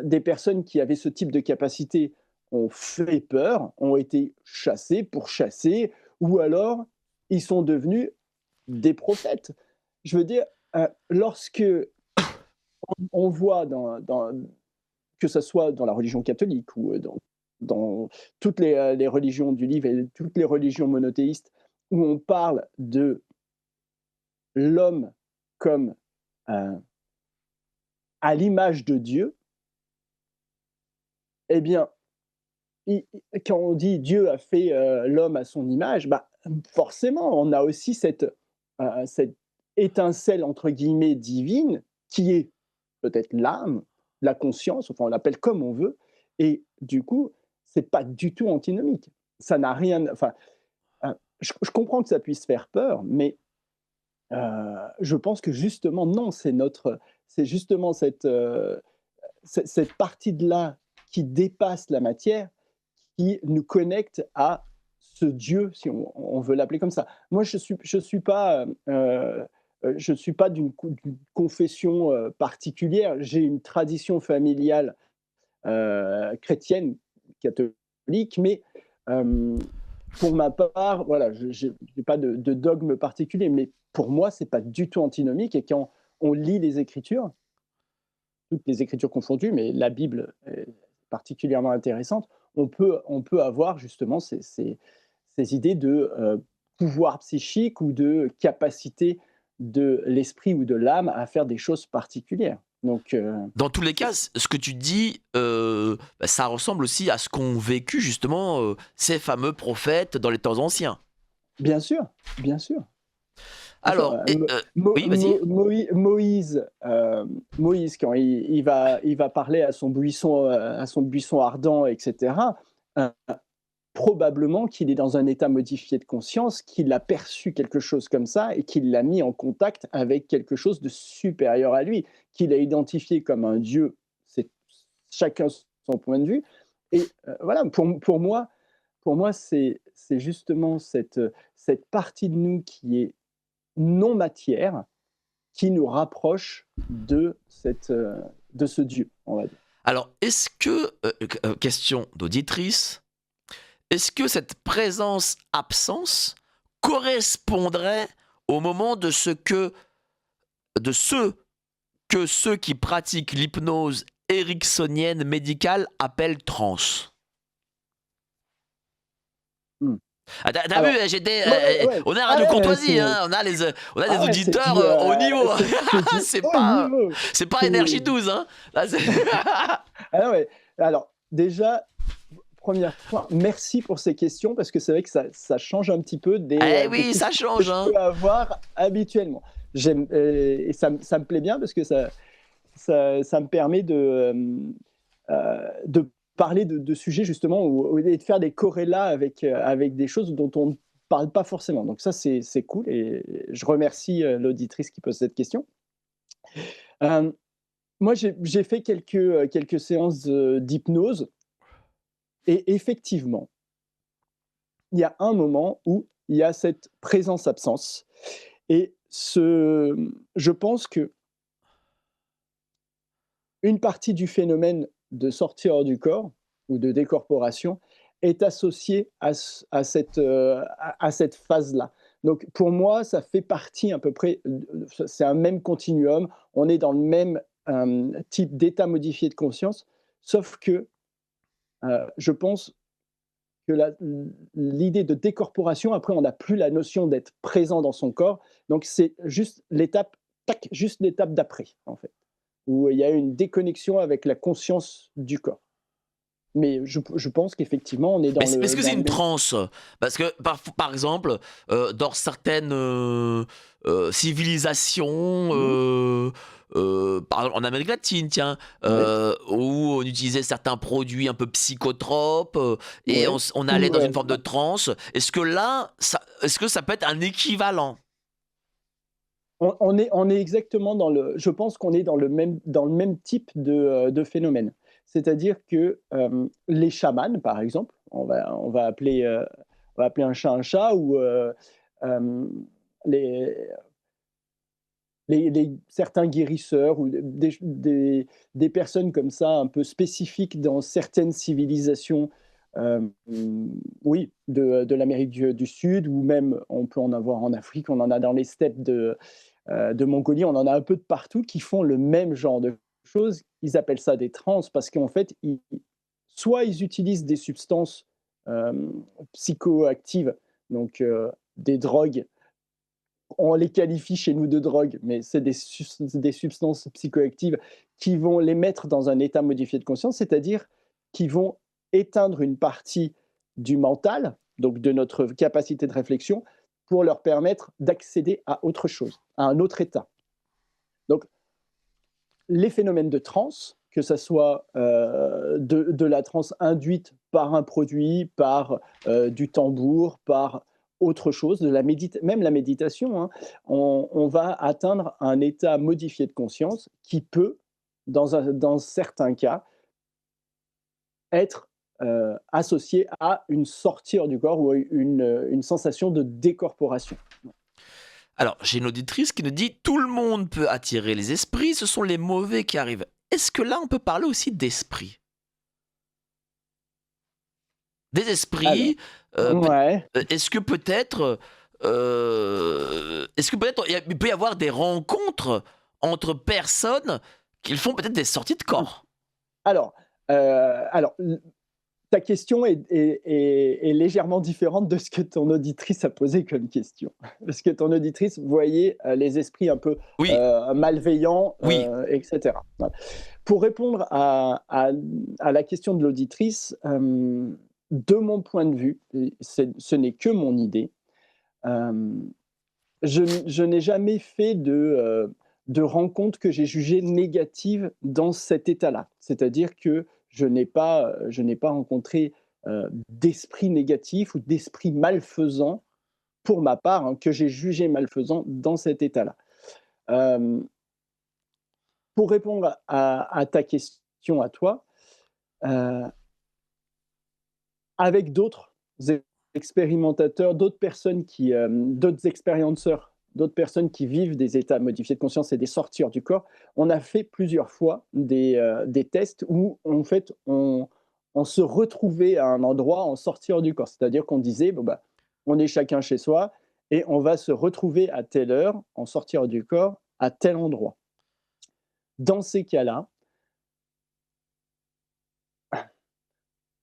des personnes qui avaient ce type de capacité ont fait peur, ont été chassées, pourchassées, ou alors ils sont devenus des prophètes. Je veux dire, lorsque on voit que ce soit dans la religion catholique ou dans toutes les religions du livre et toutes les religions monothéistes, où on parle de l'homme comme euh, à l'image de Dieu, eh bien, quand on dit Dieu a fait l'homme à son image, bah, forcément, on a aussi cette étincelle, entre guillemets, divine, qui est peut-être l'âme, la conscience, enfin on l'appelle comme on veut, et du coup, c'est pas du tout antinomique. Ça n'a rien, enfin, je comprends que ça puisse faire peur, mais je pense que justement non, c'est justement cette partie de là qui dépasse la matière, qui nous connecte à ce Dieu, si on veut l'appeler comme ça. Moi, je suis pas d'une confession particulière. J'ai une tradition familiale chrétienne, catholique, mais pour ma part, voilà, je n'ai pas de dogme particulier, mais pour moi, c'est pas du tout antinomique. Et quand on lit les Écritures, toutes les Écritures confondues, mais la Bible est particulièrement intéressante, on peut avoir justement ces idées de pouvoir psychique ou de capacité de l'esprit ou de l'âme à faire des choses particulières. Donc, Dans tous les c'est- cas, ce que tu dis, bah, ça ressemble aussi à ce qu'ont vécu justement ces fameux prophètes dans les temps anciens. bien sûr, bien sûr. Bien sûr, Alors, oui, vas-y. Moïse, quand il va parler à son buisson ardent, etc., euh, probablement qu'il est dans un état modifié de conscience, qu'il a perçu quelque chose comme ça et qu'il l'a mis en contact avec quelque chose de supérieur à lui, qu'il a identifié comme un Dieu. C'est chacun son point de vue. Et voilà, pour moi c'est justement cette partie de nous qui est non matière qui nous rapproche de ce Dieu, on va dire. Alors, est-ce que, question d'auditrice, est-ce que cette présence-absence correspondrait au moment de ceux qui pratiquent l'hypnose ericksonienne médicale appellent trance? Hmm. Ah, t'as vu, Alors, ouais, ouais. on est à Radio Ah ouais, Courtoisie, hein, on a des ouais, c'est auditeurs au niveau. c'est du haut niveau. C'est pas énergie C'est 12, hein. Là, ah ouais. Alors déjà, premier point, merci pour ces questions parce que c'est vrai que ça change un petit peu eh des oui, ça questions que change, je hein. peux avoir habituellement. Et ça me plaît bien parce que ça me permet de parler de sujets justement et de faire des corrélats avec des choses dont on ne parle pas forcément. Donc ça, c'est cool et je remercie l'auditrice qui pose cette question. Euh, Moi, j'ai fait quelques séances d'hypnose et effectivement, il y a un moment où il y a cette présence-absence. Et je pense que une partie du phénomène de sortir hors du corps ou de décorporation est associée à cette phase-là. Donc pour moi, ça fait partie à peu près, c'est un même continuum, on est dans le même type d'état modifié de conscience, sauf que je pense que l'idée de décorporation, après, on n'a plus la notion d'être présent dans son corps. Donc, c'est juste l'étape, tac, juste l'étape d'après, en fait, où il y a une déconnexion avec la conscience du corps. Mais je pense qu'effectivement, on est Mais est-ce que c'est dans le une même. transe? Parce que par exemple, dans certaines civilisations, Mhm. par exemple en Amérique latine, tiens, Oui, où on utilisait certains produits un peu psychotropes, et oui. on allait Ou, dans une forme de transe. Est-ce que ça peut être un équivalent? on est exactement dans le. Je pense qu'on est dans le même type de phénomène. C'est-à-dire que les chamans, par exemple, on va appeler un chat, ou euh, les, certains guérisseurs, ou des personnes comme ça, un peu spécifiques dans certaines civilisations, euh, oui, de l'Amérique du Sud, ou même on peut en avoir en Afrique, on en a dans les steppes de Mongolie, on en a un peu de partout qui font le même genre de choses. Ils appellent ça des trans parce qu'en fait, soit ils utilisent des substances euh, psychoactives, donc des drogues. On les qualifie chez nous de drogue, mais c'est des substances psychoactives qui vont les mettre dans un état modifié de conscience, c'est-à-dire qui vont éteindre une partie du mental, donc de notre capacité de réflexion, pour leur permettre d'accéder à autre chose, à un autre état. Donc, les phénomènes de transe, que ce soit de la transe induite par un produit, par du tambour, par autre chose, même la méditation, hein, on va atteindre un état modifié de conscience qui peut, dans certains cas, être associé à une sortie du corps, ou une sensation de décorporation. Alors, j'ai une auditrice qui nous dit: tout le monde peut attirer les esprits, ce sont les mauvais qui arrivent. Est-ce que là, on peut parler aussi d'esprit? Des Alors, esprits, ouais. est-ce que peut-être il peut y avoir des rencontres entre personnes qui font peut-être des sorties de corps? Alors, alors, ta question est légèrement différente de ce que ton auditrice a posé comme question. Parce que ton auditrice voyait les esprits un peu Oui, malveillants, oui. etc. Voilà. Pour répondre à la question de l'auditrice, de mon point de vue, et ce n'est que mon idée, euh, je n'ai jamais fait de rencontres que j'ai jugées négatives dans cet état-là. C'est-à-dire que je n'ai pas rencontré d'esprit négatif ou d'esprit malfaisant, pour ma part, hein, que j'ai jugé malfaisant dans cet état-là. Euh, pour répondre à ta question à toi, euh, avec d'autres expérimentateurs, d'autres expérienceurs, d'autres personnes qui vivent des états modifiés de conscience et des sorties hors du corps, on a fait plusieurs fois des tests où, en fait, on se retrouvait à un endroit en sortie hors du corps. C'est-à-dire qu'on disait, bon, bah, on est chacun chez soi et on va se retrouver à telle heure en sortie hors du corps à tel endroit. Dans ces cas-là,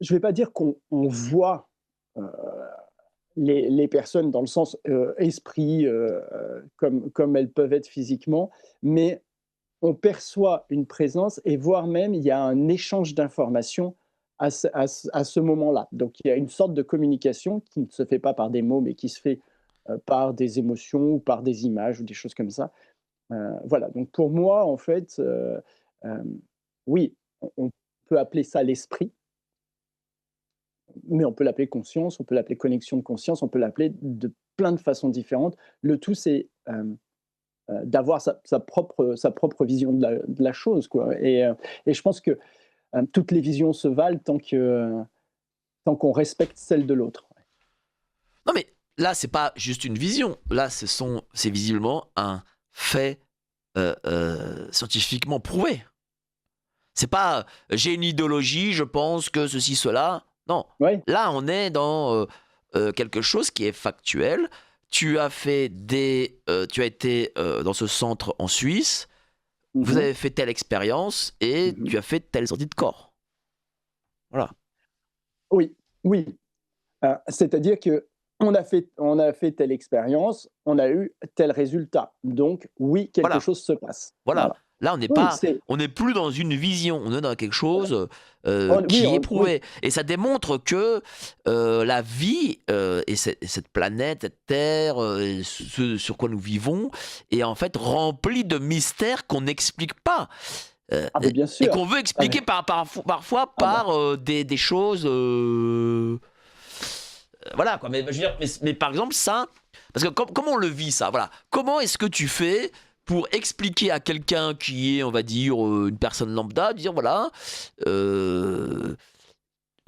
je ne vais pas dire qu'on voit euh, les personnes dans le sens esprit, comme elles peuvent être physiquement, mais on perçoit une présence, et voire même il y a un échange d'informations à ce moment-là. Donc il y a une sorte de communication qui ne se fait pas par des mots, mais qui se fait par des émotions ou par des images ou des choses comme ça. Voilà, donc pour moi, en fait, euh, oui, on peut appeler ça l'esprit, mais on peut l'appeler conscience, on peut l'appeler connexion de conscience, on peut l'appeler de plein de façons différentes. Le tout, c'est d'avoir sa propre vision de la chose, quoi. Et je pense que toutes les visions se valent tant qu'on respecte celle de l'autre. Non, mais là, c'est pas juste une vision. Là, c'est visiblement un fait scientifiquement prouvé. C'est pas j'ai une idéologie, je pense que ceci, cela. Non. Ouais. Là, on est dans quelque chose qui est factuel. Tu as été dans ce centre en Suisse, vous Mhm. avez fait telle expérience et Mhm. tu as fait telle sortie de corps. Voilà. Oui, oui. C'est-à-dire que on a fait telle expérience, on a eu tel résultat. Donc, oui, quelque Voilà. chose se passe. Voilà. Voilà. Là, Oui, on n'est plus dans une vision, on est dans quelque chose oui, qui est oui, prouvé. Et ça démontre que la vie et cette planète, cette Terre, ce sur quoi nous vivons, est en fait remplie de mystères qu'on n'explique pas. ah, mais bien Et sûr. qu'on veut Ah, expliquer parfois ah, bah. par des choses. Voilà quoi. Mais, je veux dire, mais par exemple, ça. Parce que comment on le vit ça? Voilà. Comment est-ce que tu fais pour expliquer à quelqu'un qui est, on va dire, une personne lambda, dire voilà, euh,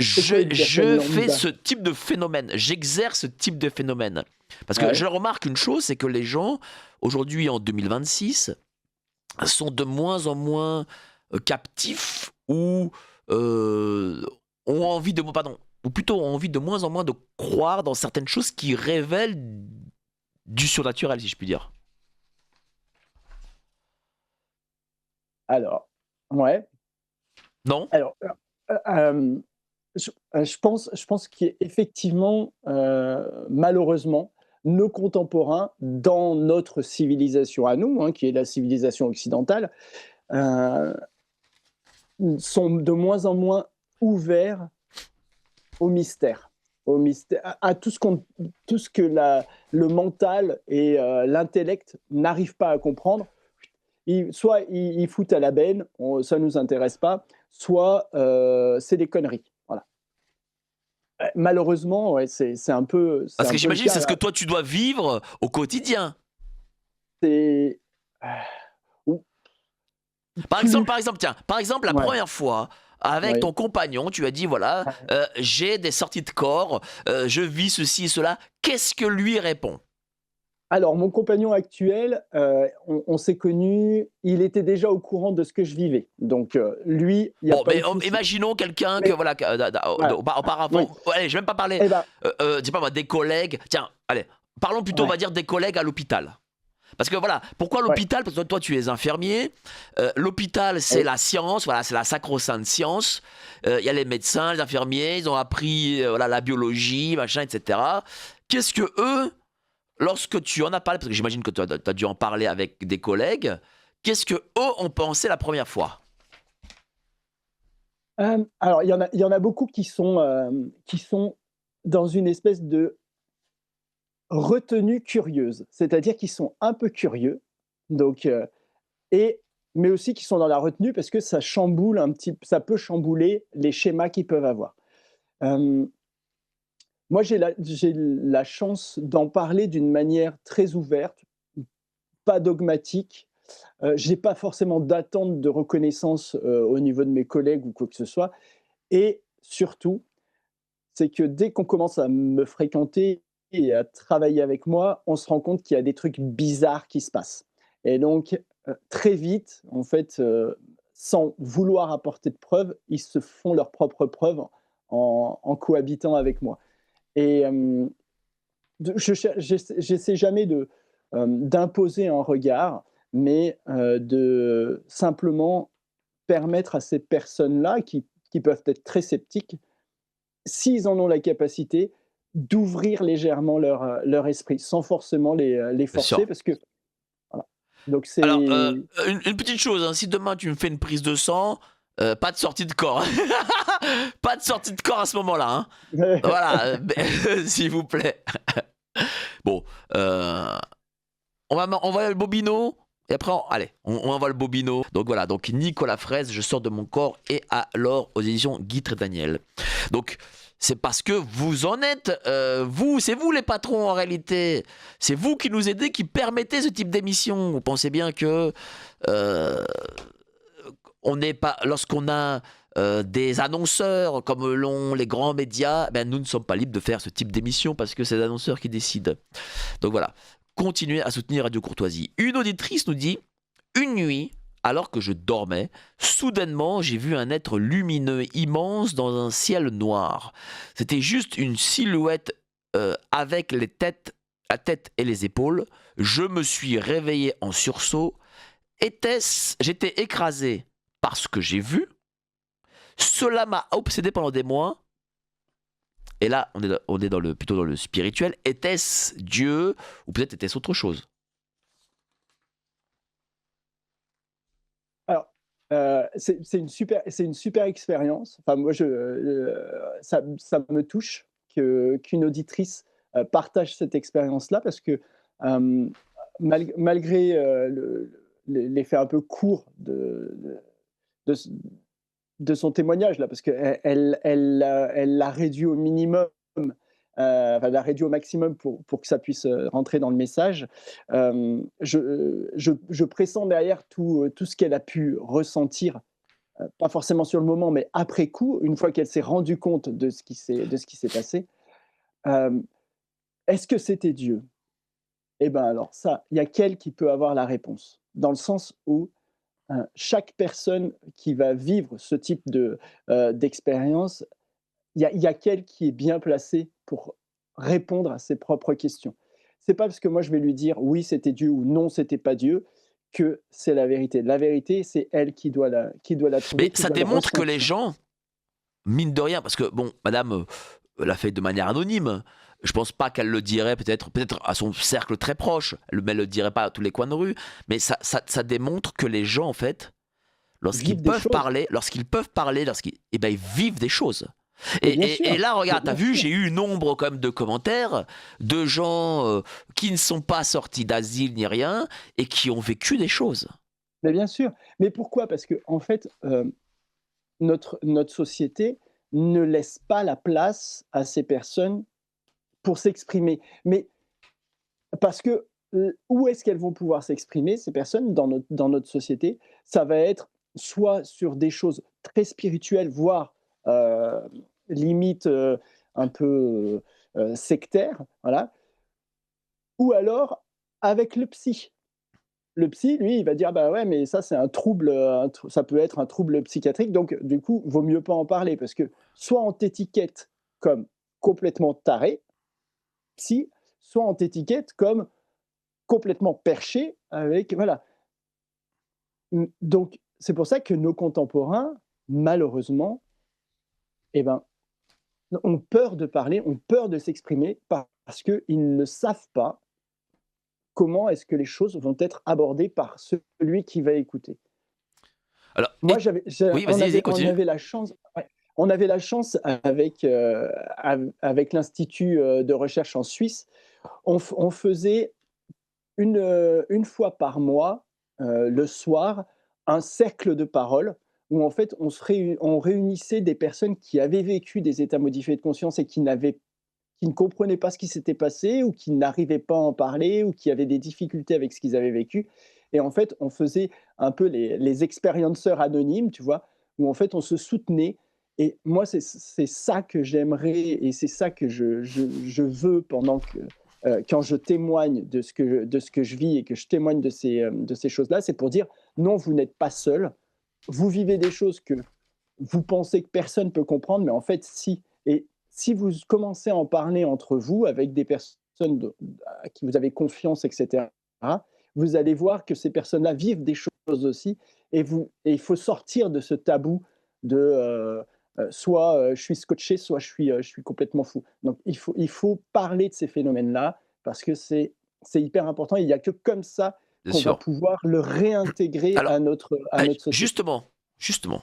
C'est quoi une personne je fais lambda? ce type de phénomène, j'exerce ce type de phénomène. Parce que je Ouais. remarque une chose, c'est que les gens, aujourd'hui en 2026, sont de moins en moins captifs ou ont envie de, pardon, ou plutôt ont envie de moins en moins de croire dans certaines choses qui révèlent du surnaturel, si je puis dire. Alors, ouais. Non? Alors, je pense qu'effectivement, malheureusement, nos contemporains, dans notre civilisation à nous, hein, qui est la civilisation occidentale, heu, sont de moins en moins ouverts au mystère, à tout ce que le mental et l'intellect n'arrivent pas à comprendre. Soit ils foutent à la benne, ça ne nous intéresse pas, soit c'est des conneries. Voilà. Malheureusement, ouais, c'est Parce un que peu le j'imagine que cas c'est ce que là. toi tu dois vivre au quotidien. C'est ou plus, Tiens, par exemple, la ouais, première fois, avec ouais. ton compagnon, tu as dit voilà, j'ai des sorties de corps, je vis ceci et cela. Qu'est-ce que lui répond? Alors mon compagnon actuel, on s'est connus, il était déjà au courant de ce que je vivais. Donc lui, il y a Bon, pas eu mais de souci. imaginons quelqu'un que Mais voilà, voilà, oui, auparavant, allez, je vais même pas parler, eh ben, dis pas moi, des collègues. Tiens, allez, parlons plutôt, on va ouais, dire des collègues à l'hôpital. Parce que voilà, pourquoi ouais, l'hôpital? Parce que toi, tu es infirmier. L'hôpital, c'est oui. la science, voilà, c'est la sacro-sainte science. Il y a les médecins, les infirmiers, ils ont appris voilà, la biologie, machin, etc. Qu'est-ce que eux, lorsque tu en as parlé, parce que j'imagine que tu as dû en parler avec des collègues, qu'est-ce que eux ont pensé la première fois? Alors il y en a beaucoup qui sont dans une espèce de retenue curieuse. C'est-à-dire qu'ils sont un peu curieux, donc et mais aussi qui sont dans la retenue parce que ça peut chambouler les schémas qu'ils peuvent avoir. Hem, Moi j'ai la chance d'en parler d'une manière très ouverte, pas dogmatique. J'ai pas forcément d'attente de reconnaissance, au niveau de mes collègues ou quoi que ce soit et surtout, c'est que dès qu'on commence à me fréquenter et à travailler avec moi, on se rend compte qu'il y a des trucs bizarres qui se passent et donc très vite, en fait, sans vouloir apporter de preuves, ils se font leurs propres preuves en cohabitant avec moi et j'essaie jamais d'imposer un regard, mais de simplement permettre à ces personnes-là qui peuvent être très sceptiques, s'ils en ont la capacité, d'ouvrir légèrement leur esprit, sans forcément les Bien forcer sûr. parce que voilà. Donc Alors, c'est une petite chose, hein, si demain tu me fais une prise de sang, pas de sortie de corps. Pas de sortie de corps à ce moment-là. Hein. Voilà, s'il vous plaît. Bon, on va le bobino. Et après, allez, on envoie le bobino. Donc voilà, donc Nicolas Fraise, je sors de mon corps et alors aux éditions Guy Daniel. Donc c'est parce que vous en êtes, c'est vous les patrons en réalité. C'est vous qui nous aidez, qui permettez ce type d'émission. Vous pensez bien que euh, on n'est pas, lorsqu'on a des annonceurs comme l'ont les grands médias, ben nous ne sommes pas libres de faire ce type d'émission parce que c'est les annonceurs qui décident. Donc voilà, continuez à soutenir Radio Courtoisie. Une auditrice nous dit: une nuit, alors que je dormais, soudainement j'ai vu un être lumineux immense dans un ciel noir. C'était juste une silhouette avec la tête et les épaules. Je me suis réveillé en sursaut. J'étais écrasé par ce que j'ai vu. Cela m'a obsédé pendant des mois. Et là, on est plutôt dans le spirituel. Était-ce Dieu ou peut-être était-ce autre chose? C'est une super expérience. Enfin, moi, ça me touche qu'une auditrice partage cette expérience-là parce que euh, malgré l'effet un peu court de, de son témoignage là, parce elle l'a réduit au minimum, enfin, l'a réduit au maximum pour que ça puisse rentrer dans le message. Je pressens derrière tout ce qu'elle a pu ressentir, pas forcément sur le moment, mais après coup, une fois qu'elle s'est rendue compte de ce qui s'est passé. Euh, Est-ce que c'était Dieu? Eh bien alors ça, il y a qu'elle qui peut avoir la réponse, dans le sens où chaque personne qui va vivre ce type d'expérience, il y a qu'elle qui est bien placée pour répondre à ses propres questions. C'est pas parce que moi je vais lui dire oui c'était Dieu ou non c'était pas Dieu que c'est la vérité. La vérité, c'est elle qui doit la trouver, Mais qui ça doit la démontre que les ressentir. gens, mine de rien, parce que bon, madame l'a fait de manière anonyme. Je pense pas qu'elle le dirait, peut-être à son cercle très proche, mais elle le dirait pas à tous les coins de rue. Mais ça démontre que les gens, en fait, lorsqu'ils Vivre des peuvent choses, parler, eh ben, ils vivent des choses. mais bien Et sûr, là, mais regarde, t'as bien vu, sûr, j'ai eu une ombre quand même de commentaires de gens qui ne sont pas sortis d'asile ni rien et qui ont vécu des choses. mais bien sûr. Mais pourquoi? Parce que en fait, notre société ne laisse pas la place à ces personnes pour s'exprimer. Mais parce que où est-ce qu'elles vont pouvoir s'exprimer, ces personnes, dans notre société? Ça va être soit sur des choses très spirituelles, voire euh, limite un peu sectaires, voilà, ou alors avec le psy. Le psy, lui, il va dire bah ouais, mais ça c'est un trouble, ça peut être un trouble psychiatrique, donc du coup, vaut mieux pas en parler parce que soit on t'étiquette comme complètement taré, psy, soit on t'étiquette comme complètement perché avec voilà. Donc c'est pour ça que nos contemporains, malheureusement, eh ben, ont peur de parler, ont peur de s'exprimer parce qu'ils ne savent pas comment est-ce que les choses vont être abordées par celui qui va écouter. Alors, Moi, oui, vas-y, on continue. avait la chance, ouais, on avait la chance avec l'Institut de recherche en Suisse, on faisait une fois par mois, le soir, un cercle de parole où en fait on réunissait des personnes qui avaient vécu des états modifiés de conscience et qui ne comprenaient pas ce qui s'était passé ou qui n'arrivaient pas à en parler ou qui avaient des difficultés avec ce qu'ils avaient vécu. Et en fait, on faisait un peu les expérienceurs anonymes, tu vois, où en fait on se soutenait. Et moi, c'est ça que j'aimerais et c'est ça que je veux pendant que, quand je témoigne de ce que je vis et que je témoigne de ces choses-là, c'est pour dire non, vous n'êtes pas seul, vous vivez des choses que vous pensez que personne ne peut comprendre, mais en fait, si. Et si vous commencez à en parler entre vous, avec des personnes à qui vous avez confiance, etc., vous allez voir que ces personnes-là vivent des choses aussi. Et il faut sortir de ce tabou de soit je suis scotché, soit je suis complètement fou. Donc il faut parler de ces phénomènes-là parce que c'est hyper important. Il n'y a que comme ça Bien qu'on va sûr. pouvoir le réintégrer Alors, à notre société. justement,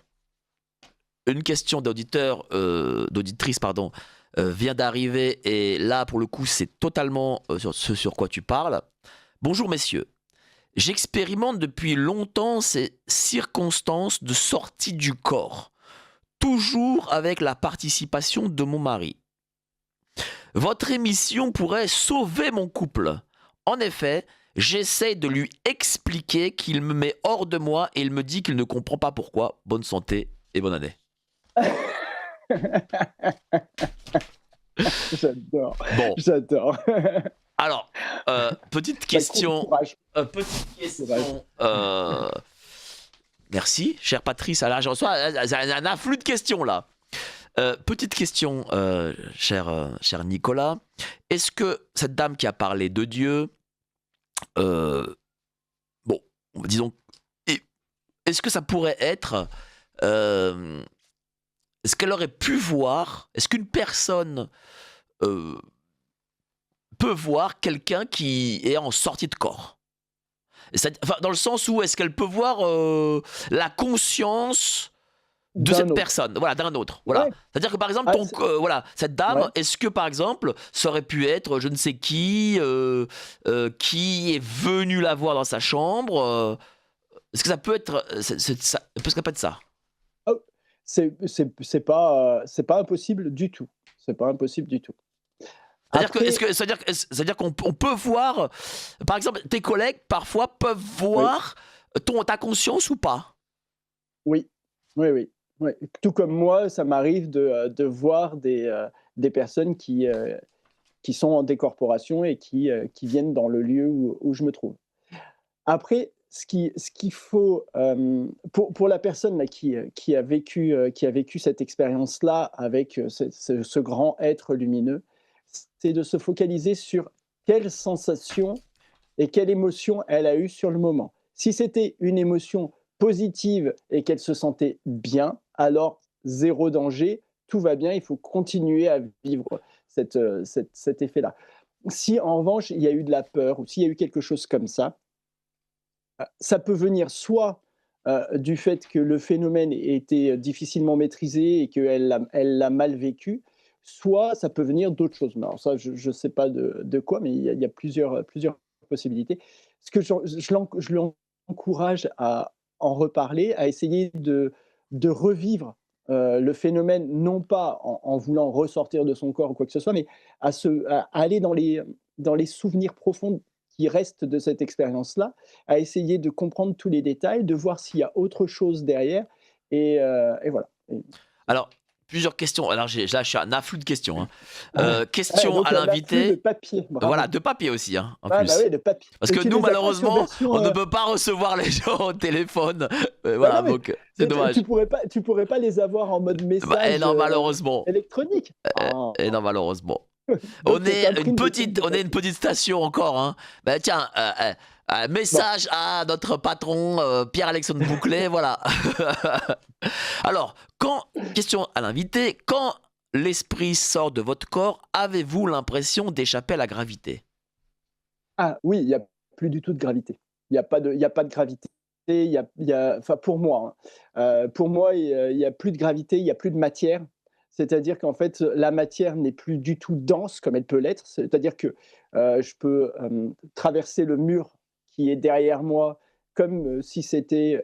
une question d'auditrice, pardon, vient d'arriver et là, pour le coup, c'est totalement sur ce sur quoi tu parles. Bonjour messieurs, j'expérimente depuis longtemps ces circonstances de sortie du corps, toujours avec la participation de mon mari. Votre émission pourrait sauver mon couple. En effet, j'essaie de lui expliquer qu'il me met hors de moi et il me dit qu'il ne comprend pas pourquoi. Bonne santé et bonne année. J'adore, Bon, j'adore. alors, petite Bah, question. courage, Petite courage. question. Merci, cher Patrice. Alors, je reçois un afflux de questions là. Petite question, cher Nicolas. Est-ce que cette dame qui a parlé de Dieu, euh, bon, disons, est-ce que ça pourrait être, euh, est-ce qu'elle aurait pu voir, est-ce qu'une personne euh, peut voir quelqu'un qui est en sortie de corps? Enfin, dans le sens où est-ce qu'elle peut voir la conscience de D'un cette autre. personne, voilà, d'un autre, voilà. Ouais. C'est-à-dire que par exemple, Ah, voilà, cette dame, ouais. est-ce que par exemple, ça aurait pu être je ne sais qui est venu la voir dans sa chambre est-ce que ça peut être, ça peut être ça? Ah, c'est pas impossible du tout. C'est pas impossible du tout. C'est-à-dire que, Après, c'est-à-dire qu'on peut voir, par exemple, tes collègues parfois peuvent oui, voir ta conscience ou pas? oui, oui, oui, oui. Tout comme moi, ça m'arrive de voir des personnes qui sont en décorporation et qui viennent dans le lieu où je me trouve. Après, ce qu'il faut, pour la personne là qui a vécu cette expérience-là avec, ce grand être lumineux, c'est de se focaliser sur quelle sensation et quelle émotion elle a eue sur le moment. Si c'était une émotion positive et qu'elle se sentait bien, alors zéro danger, tout va bien, il faut continuer à vivre cet effet-là. Si en revanche, il y a eu de la peur ou s'il y a eu quelque chose comme ça peut venir soit, du fait que le phénomène ait été difficilement maîtrisé et elle l'a mal vécu, soit ça peut venir d'autres choses. Mais alors ça, je ne sais pas de quoi, mais il y a plusieurs possibilités. Ce que je l'encourage à en reparler, à essayer de revivre, le phénomène, non pas en voulant ressortir de son corps ou quoi que ce soit, mais à aller dans les souvenirs profonds qui restent de cette expérience-là, à essayer de comprendre tous les détails, de voir s'il y a autre chose derrière et voilà. Alors, plusieurs questions. Alors, là, je suis un afflux de questions, hein. Ouais, Question donc à un afflux de l'invité. papier, Voilà, bravo. de papier aussi, hein, en Ah bah plus. oui, de papier Parce et que tu nous, les as pas sur malheureusement, version, on ne peut pas recevoir les gens au téléphone. bah Voilà, non, mais donc c'est dommage. tu pourrais pas les avoir en mode Et message, non, malheureusement. électronique? Et non, Oh, malheureusement. donc tu imprimes des trucs de On est une papier. petite station encore, hein. Bah tiens, Bon, message à notre patron Pierre-Alexandre Bouclet, voilà. Alors, question à l'invité, quand l'esprit sort de votre corps, avez-vous l'impression d'échapper à la gravité? ah oui, il y a plus du tout de gravité. Il y a pas de gravité, il y a enfin pour moi, il y a plus de gravité, il y a plus de matière. C'est-à-dire qu'en fait, la matière n'est plus du tout dense comme elle peut l'être. C'est-à-dire que, je peux, traverser le mur qui est derrière moi comme, si c'était,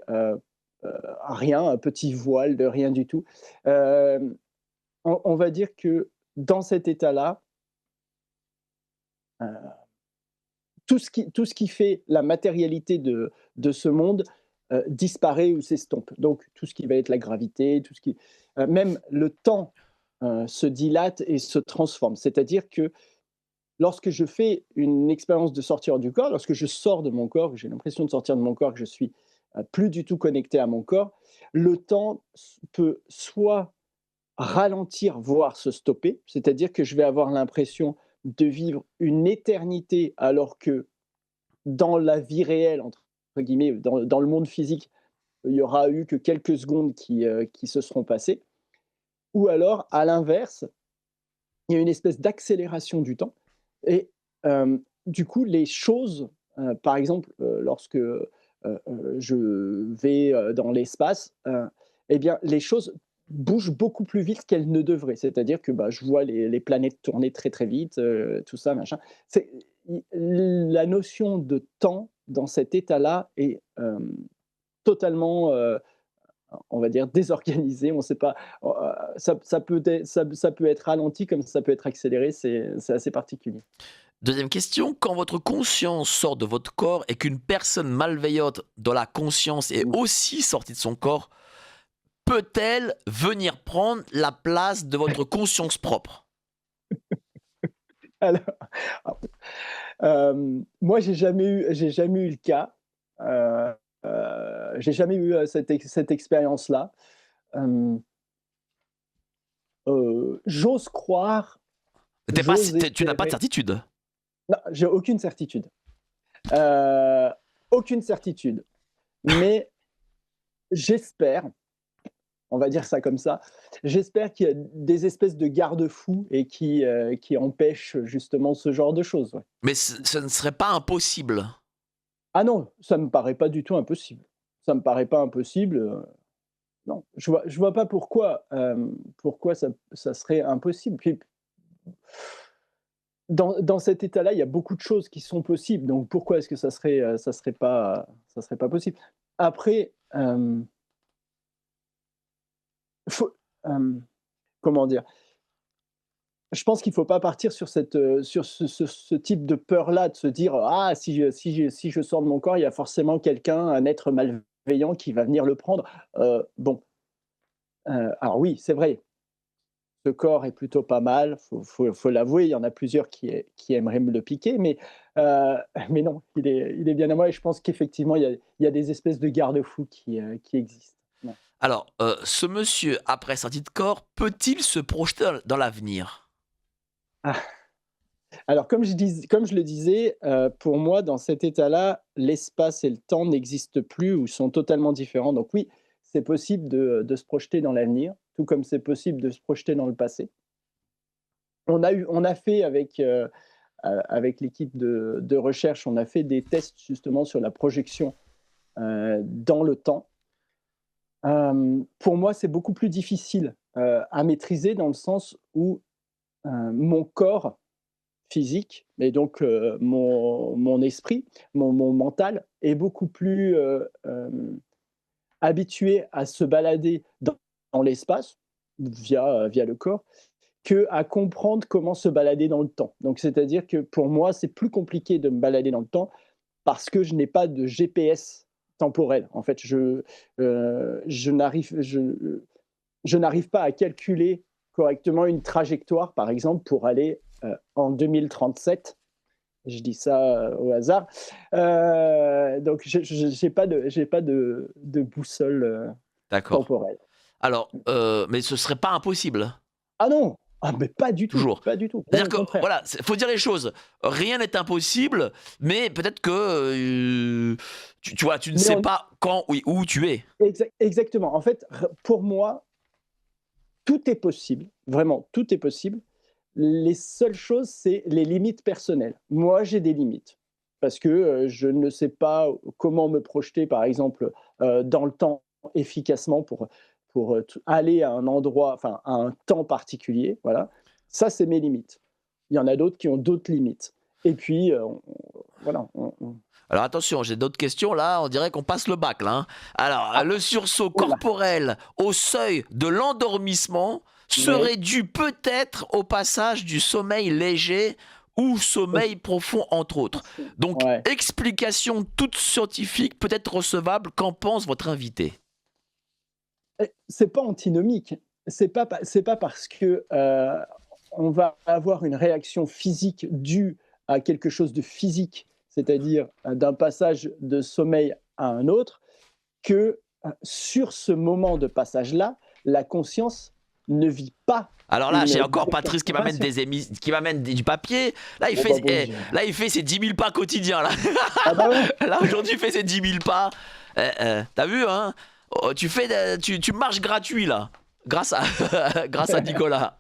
rien, un petit voile de rien du tout. Hem, on va dire que dans cet état-là, heu tout ce qui fait la matérialité de ce monde, disparaît ou s'estompe. Donc tout ce qui va être la gravité, tout ce qui même le temps, se dilate et se transforme. C'est-à-dire que lorsque je fais une expérience de sortir du corps, lorsque je sors de mon corps, que j'ai l'impression de sortir de mon corps, que je suis, plus du tout connecté à mon corps, le temps peut soit ralentir, voire se stopper. C'est-à-dire que je vais avoir l'impression de vivre une éternité alors que dans la vie réelle, entre guillemets, dans le monde physique, il y aura eu que quelques secondes qui se seront passées. Ou alors, à l'inverse, il y a une espèce d'accélération du temps et du coup, les choses, par exemple, lorsque, je vais, dans l'espace, et bien, les choses bougent beaucoup plus vite qu'elles ne devraient. C'est-à-dire que, bah, je vois les planètes tourner très, très vite, tout ça, machin. C'est la notion de temps dans cet état-là est, totalement, on va dire désorganisée. On ne sait pas, ça peut être ralenti comme ça peut être accéléré, c'est assez particulier. Deuxième question, quand votre conscience sort de votre corps et qu'une personne malveillante dont la conscience est Mmh. aussi sortie de son corps, peut-elle venir prendre la place de votre conscience propre? Alors, moi j'ai jamais eu le cas, j'ai jamais eu, cette expérience-là. Hem, j'ose croire, j'ose Tu n'as pas de espérer. certitude. Non, j'ai heu, aucune certitude, mais j'espère, on va dire ça comme ça, j'espère qu'il y a des espèces de garde-fous et qui empêchent justement ce genre de choses, ouais. Mais ce ne serait pas impossible. Ah non, ça me paraît pas du tout impossible. Ça me paraît pas impossible, non. Je vois pas pourquoi ça serait impossible. Puis dans cet état-là, il y a beaucoup de choses qui sont possibles, donc pourquoi est-ce que ça serait pas possible? Après, faut, comment dire? Je pense qu'il ne faut pas partir sur ce type de peur-là, de se dire: «Ah, si je sors de mon corps, il y a forcément quelqu'un, un être malveillant qui va venir le prendre». Bon, alors oui, c'est vrai, ce corps est plutôt pas mal, faut l'avouer, il y en a plusieurs qui aimeraient me le piquer, heu, mais non, il est bien à moi et je pense qu'effectivement, il y a des espèces de garde-fous qui existent. Ouais. Alors, ce monsieur, après sortie de corps, peut-il se projeter dans l'avenir? Ah, alors comme je le disais, pour moi, dans cet état-là, l'espace et le temps n'existent plus ou sont totalement différents. Donc oui, c'est possible de se projeter dans l'avenir, tout comme c'est possible de se projeter dans le passé. On a fait avec l'équipe de recherche, on a fait des tests justement sur la projection, dans le temps. Pour moi, c'est beaucoup plus difficile, à maîtriser dans le sens où, mon corps physique et donc mon esprit, mon mental est beaucoup plus, habitué à se balader dans l'espace via le corps qu'à comprendre comment se balader dans le temps. Donc c'est-à-dire que pour moi, c'est plus compliqué de me balader dans le temps parce que je n'ai pas de GPS temporel. En fait, je n'arrive pas à calculer correctement une trajectoire, par exemple, pour aller, en 2037. Je dis ça, au hasard. Donc j'ai pas de boussole, D'accord. temporelle. Alors, mais ce serait pas impossible? Ah non! Ah mais Toujours. pas du tout, bien C'est-à-dire au que contraire. voilà, faut dire les choses. Rien n'est impossible, mais peut-être que, tu vois, tu ne Mais sais on pas quand ou où tu es. exactement. En fait, pour moi, tout est possible, vraiment, tout est possible. Les seules choses, c'est les limites personnelles. Moi, j'ai des limites parce que, je ne sais pas comment me projeter, par exemple, dans le temps efficacement pour aller à un endroit, enfin, à un temps particulier, voilà. Ça, c'est mes limites. Il y en a d'autres qui ont d'autres limites et puis, voilà, on Alors attention, j'ai d'autres questions là, on dirait qu'on passe le bac là, hein. Alors, ah, le sursaut ouh là! corporel au seuil de l'endormissement Oui, serait dû peut-être au passage du sommeil léger ou OK, sommeil profond entre autres. Donc ouais. explication toute scientifique peut être recevable, qu'en pense votre invité? C'est pas antinomique. C'est pas parce que, on va avoir une réaction physique due à quelque chose de physique, c'est-à-dire, d'un passage de sommeil à un autre, que, sur ce moment de passage-là, la conscience ne vit pas Alors là, j'ai une encore Patrice qui m'amène déperturbation. du papier. Là, Oh bah, bon, là, il fait ses 10 000 pas quotidiens là. ah bah, ouais. Là, aujourd'hui, il fait ses 10 000 pas. Tu vu, hein? Oh, tu marches gratuit, là. Grâce à, grâce à Nicolas.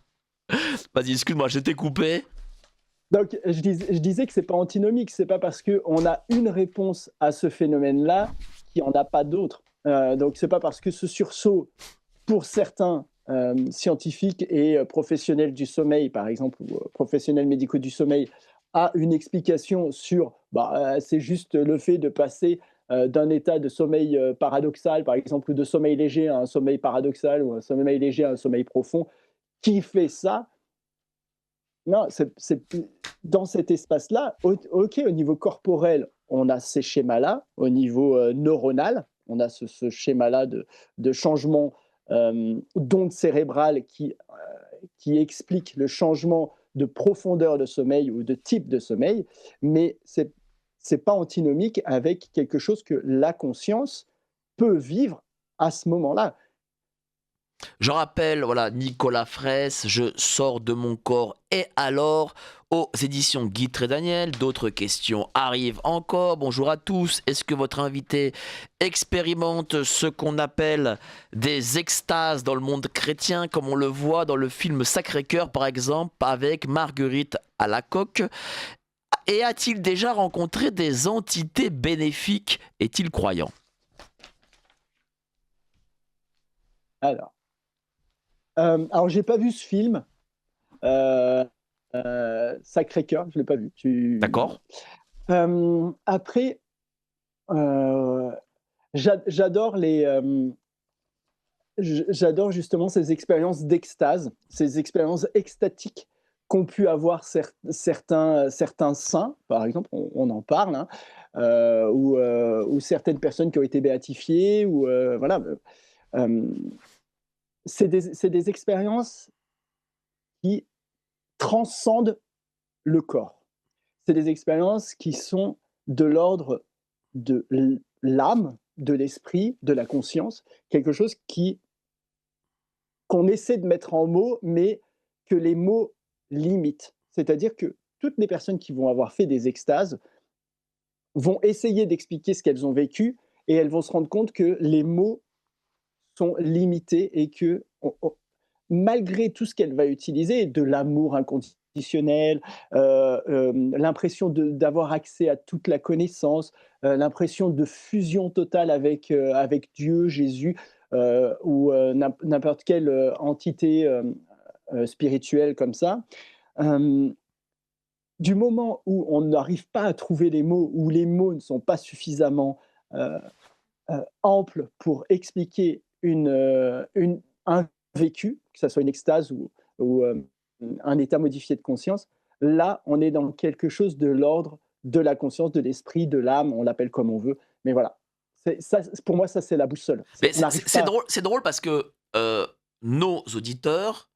Vas-y, excuse-moi, je t'ai coupé. Donc je disais que c'est pas antinomique, c'est pas parce qu'on a une réponse à ce phénomène-là qu'il y en a pas d'autres. Donc c'est pas parce que ce sursaut pour certains scientifiques et professionnels du sommeil, par exemple, ou professionnels médicaux du sommeil, a une explication sur, bah, c'est juste le fait de passer d'un état de sommeil paradoxal, par exemple, ou de sommeil léger à un sommeil paradoxal, ou un sommeil léger à un sommeil profond, qui fait ça. Non, dans cet espace-là, OK, au niveau corporel, on a ces schémas-là, au niveau neuronal, on a ce schéma-là de changement d'ondes cérébrales qui explique le changement de profondeur de sommeil ou de type de sommeil, mais c'est pas antinomique avec quelque chose que la conscience peut vivre à ce moment-là. Je rappelle, voilà, Nicolas Fraisse, je sors de mon corps et alors, aux éditions Guy Trédaniel, d'autres questions arrivent encore. Bonjour à tous, est-ce que votre invité expérimente ce qu'on appelle des extases dans le monde chrétien, comme on le voit dans le film Sacré-Cœur par exemple, avec Marguerite Alacoque? Et a-t-il déjà rencontré des entités bénéfiques? Est-il croyant? Alors, alors j'ai pas vu ce film, euh, Sacré-Cœur, je l'ai pas vu. D'accord? Après, euh, j'adore j'adore justement ces expériences d'extase, ces expériences extatiques qu'ont pu avoir certains saints, par exemple, on en parle, hein, ou certaines personnes qui ont été béatifiées, ou voilà. Euh, c'est des expériences qui transcendent le corps. C'est des expériences qui sont de l'ordre de l'âme, de l'esprit, de la conscience, quelque chose qu'on essaie de mettre en mots, mais que les mots limitent. C'est-à-dire que toutes les personnes qui vont avoir fait des extases vont essayer d'expliquer ce qu'elles ont vécu, et elles vont se rendre compte que les mots sont limités, et que malgré tout ce qu'elle va utiliser, de l'amour inconditionnel, l'impression d'avoir accès à toute la connaissance, l'impression de fusion totale avec Dieu, Jésus, ou n'importe quelle entité spirituelle comme ça. Euh, du moment où on n'arrive pas à trouver les mots, où les mots ne sont pas suffisamment euh, amples pour expliquer un vécu, que ce soit une extase ou un état modifié de conscience, là, on est dans quelque chose de l'ordre de la conscience, de l'esprit, de l'âme, on l'appelle comme on veut. Mais voilà, ça, pour moi, ça, c'est la boussole. Mais On n'arrive pas. c'est drôle parce que nos auditeurs,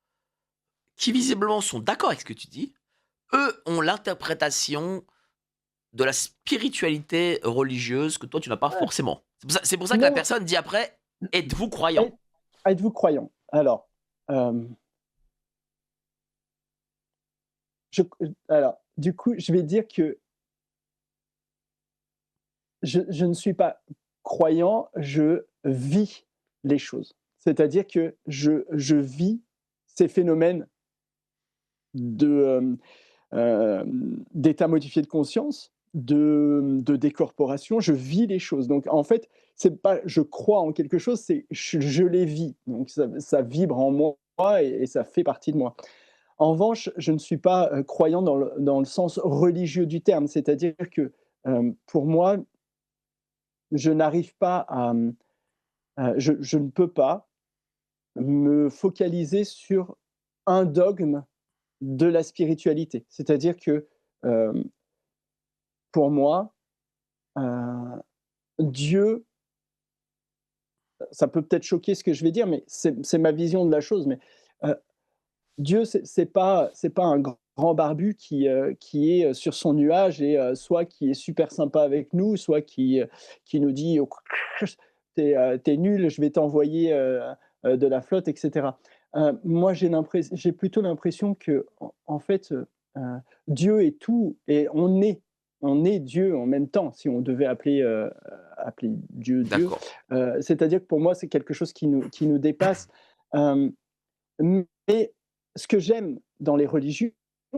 qui visiblement sont d'accord avec ce que tu dis, eux ont l'interprétation de la spiritualité religieuse que toi tu n'as pas Ouais. forcément. C'est pour ça que la Non, personne dit après, êtes-vous croyant? êtes-vous croyant? Alors, euh, je, alors, du coup, je vais dire que je ne suis pas croyant, je vis les choses. C'est-à-dire que je vis ces phénomènes de, d'état modifié de conscience, de décorporation. Je vis les choses. Donc, en fait, c'est pas je crois en quelque chose, c'est je les vis. Donc, ça vibre en moi, et ça fait partie de moi. En revanche, je ne suis pas croyant dans le sens religieux du terme. C'est-à-dire que pour moi, je n'arrive pas je ne peux pas me focaliser sur un dogme de la spiritualité. C'est-à-dire que euh, pour moi, Dieu, ça peut peut-être choquer ce que je vais dire, mais c'est ma vision de la chose. Mais euh, Dieu, c'est pas un grand barbu qui est sur son nuage, et soit qui est super sympa avec nous, soit qui nous dit oh, t'es nul, je vais t'envoyer de la flotte, etc. Moi, j'ai plutôt l'impression que, en fait, Dieu est tout, et on est Dieu en même temps, si on devait appeler Dieu Dieu. D'accord. C'est-à-dire que pour moi, c'est quelque chose qui nous dépasse. Euh, mais ce que j'aime dans les religions,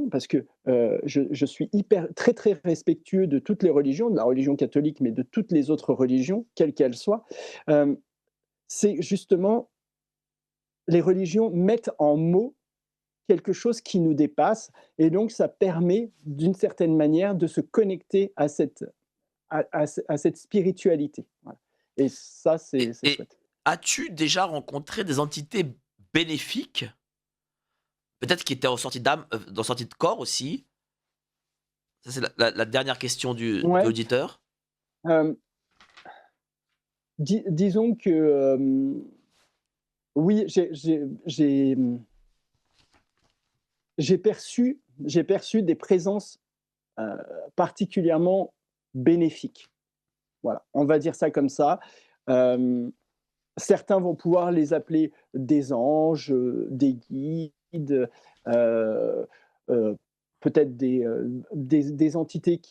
parce que je suis très très respectueux de toutes les religions, de la religion catholique, mais de toutes les autres religions, quelles qu'elles soient, euh, c'est justement les religions mettent en mots quelque chose qui nous dépasse, et donc ça permet d'une certaine manière de se connecter à cette spiritualité. Voilà. Et ça, c'est Et chouette. as-tu déjà rencontré des entités bénéfiques, peut-être qui étaient en sortie d'âme, en sortie de corps aussi? Ça, c'est la dernière question de Ouais. l'auditeur. euh, disons que oui, j'ai perçu des présences euh, particulièrement bénéfiques. Voilà, on va dire ça comme ça. Euh, Certains vont pouvoir les appeler des anges, des guides, euh, euh, peut-être des entités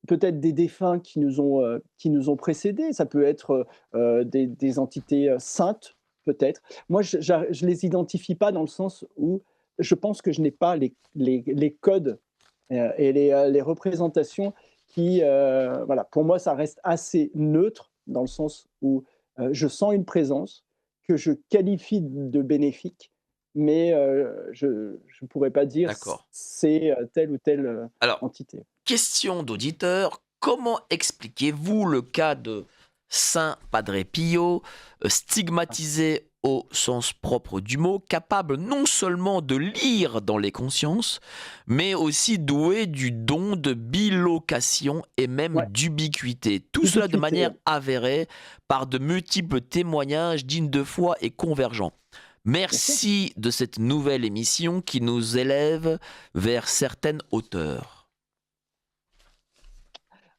peut-être des défunts qui nous ont précédés. Ça peut être des entités saintes, peut-être. Moi, je les identifie pas dans le sens où je pense que je n'ai pas les codes et les représentations qui, voilà, pour moi, ça reste assez neutre dans le sens où je sens une présence que je qualifie de bénéfique, mais je ne pourrais pas dire D'accord. c'est telle ou telle Alors, entité. question d'auditeur, comment expliquez-vous le cas de Saint Padre Pio, stigmatisé au sens propre du mot, capable non seulement de lire dans les consciences, mais aussi doué du don de bilocation et même Ouais, d'ubiquité. Tout cela de ubiquité, manière ouais, avérée par de multiples témoignages dignes de foi et convergents. bien sûr. Merci de cette nouvelle émission qui nous élève vers certaines hauteurs.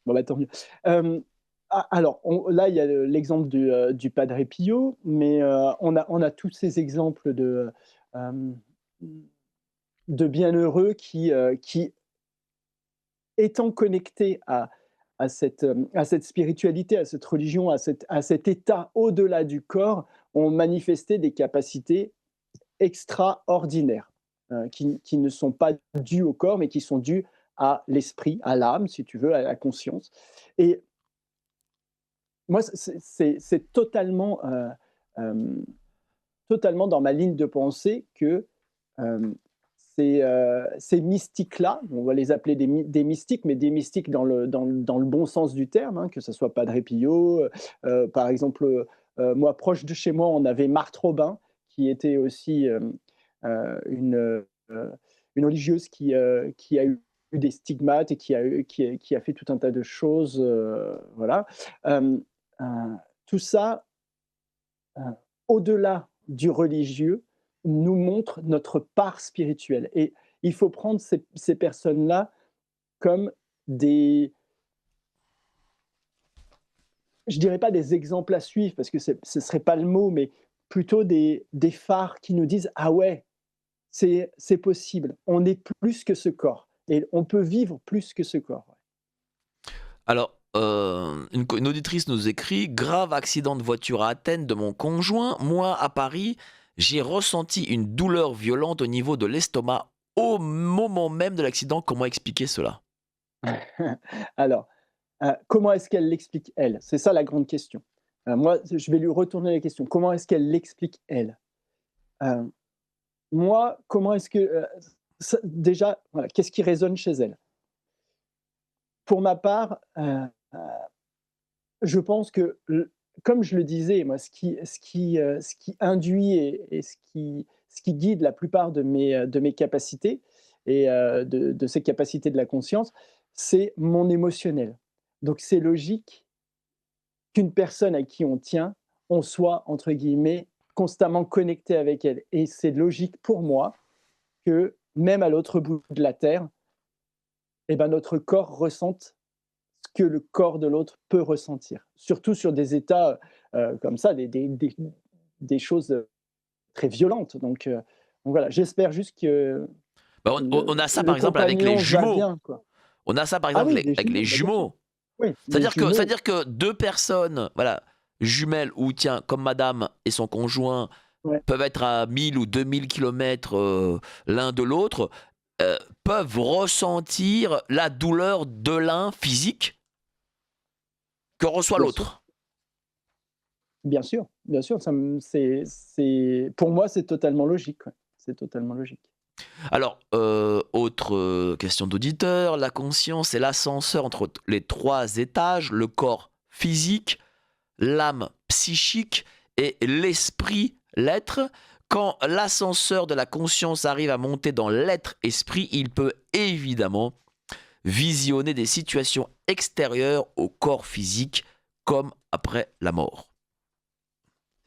Bon, bah, tant mieux. Alors, là, il y a l'exemple du Padre Pio, mais on a tous ces exemples euh, de bienheureux qui, étant connectés à cette spiritualité, à cette religion, à cet état au-delà du corps, ont manifesté des capacités extraordinaires, qui ne sont pas dues au corps, mais qui sont dues à l'esprit, à l'âme, si tu veux, à la conscience. Et moi, c'est totalement, totalement dans ma ligne de pensée que euh, ces mystiques-là, on va les appeler des mystiques, mais des mystiques dans le bon sens du terme, hein, que ce soit Padre Pio, par exemple, moi, proche de chez moi, on avait Marthe Robin, qui était aussi une religieuse qui a eu des stigmates et qui a fait tout un tas de choses. Voilà. Euh, euh, Tout ça, euh, au-delà du religieux, nous montre notre part spirituelle. Et il faut prendre ces personnes-là comme des, je dirais pas des exemples à suivre, parce que ce ne serait pas le mot, mais plutôt des phares qui nous disent, ah ouais, c'est possible, on est plus que ce corps, et on peut vivre plus que ce corps. Alors, une auditrice nous écrit: grave accident de voiture à Athènes de mon conjoint. Moi, à Paris, j'ai ressenti une douleur violente au niveau de l'estomac au moment même de l'accident. Comment expliquer cela? Alors, comment est-ce qu'elle l'explique, elle? C'est ça la grande question. Moi, je vais lui retourner la question. Comment est-ce qu'elle l'explique, elle? Euh, Moi, comment est-ce que déjà, voilà, qu'est-ce qui résonne chez elle? Pour ma part, je pense que, comme je le disais, moi, ce qui induit et ce qui guide la plupart de mes capacités et de ces capacités de la conscience, c'est mon émotionnel. Donc, c'est logique qu'une personne à qui on tient, on soit entre guillemets constamment connecté avec elle. Et c'est logique pour moi que même à l'autre bout de la terre, eh ben, notre corps ressente ce que le corps de l'autre peut ressentir. Surtout sur des états comme ça, des choses très violentes. Donc voilà, j'espère juste que Bah, on a ça le par exemple avec les compagnon va jumeaux. bien, quoi. On a ça par Ah exemple oui, les avec les jumeaux, bah, bien sûr. jumeaux. Oui, les C'est-à-dire que, jumeaux, c'est-à-dire que deux personnes, voilà, jumelles ou tiens, comme madame et son conjoint, ouais, peuvent être à 1000 ou 2000 kilomètres l'un de l'autre, peuvent ressentir la douleur de l'un physique que reçoit bien sûr. l'autre. Bien sûr, pour moi, c'est totalement logique. Ouais. C'est totalement logique. Alors, autre question d'auditeur, la conscience est l'ascenseur entre les trois étages, le corps physique, l'âme psychique et l'esprit, l'être. Quand l'ascenseur de la conscience arrive à monter dans l'être-esprit, il peut évidemment visionner des situations extérieures au corps physique, comme après la mort.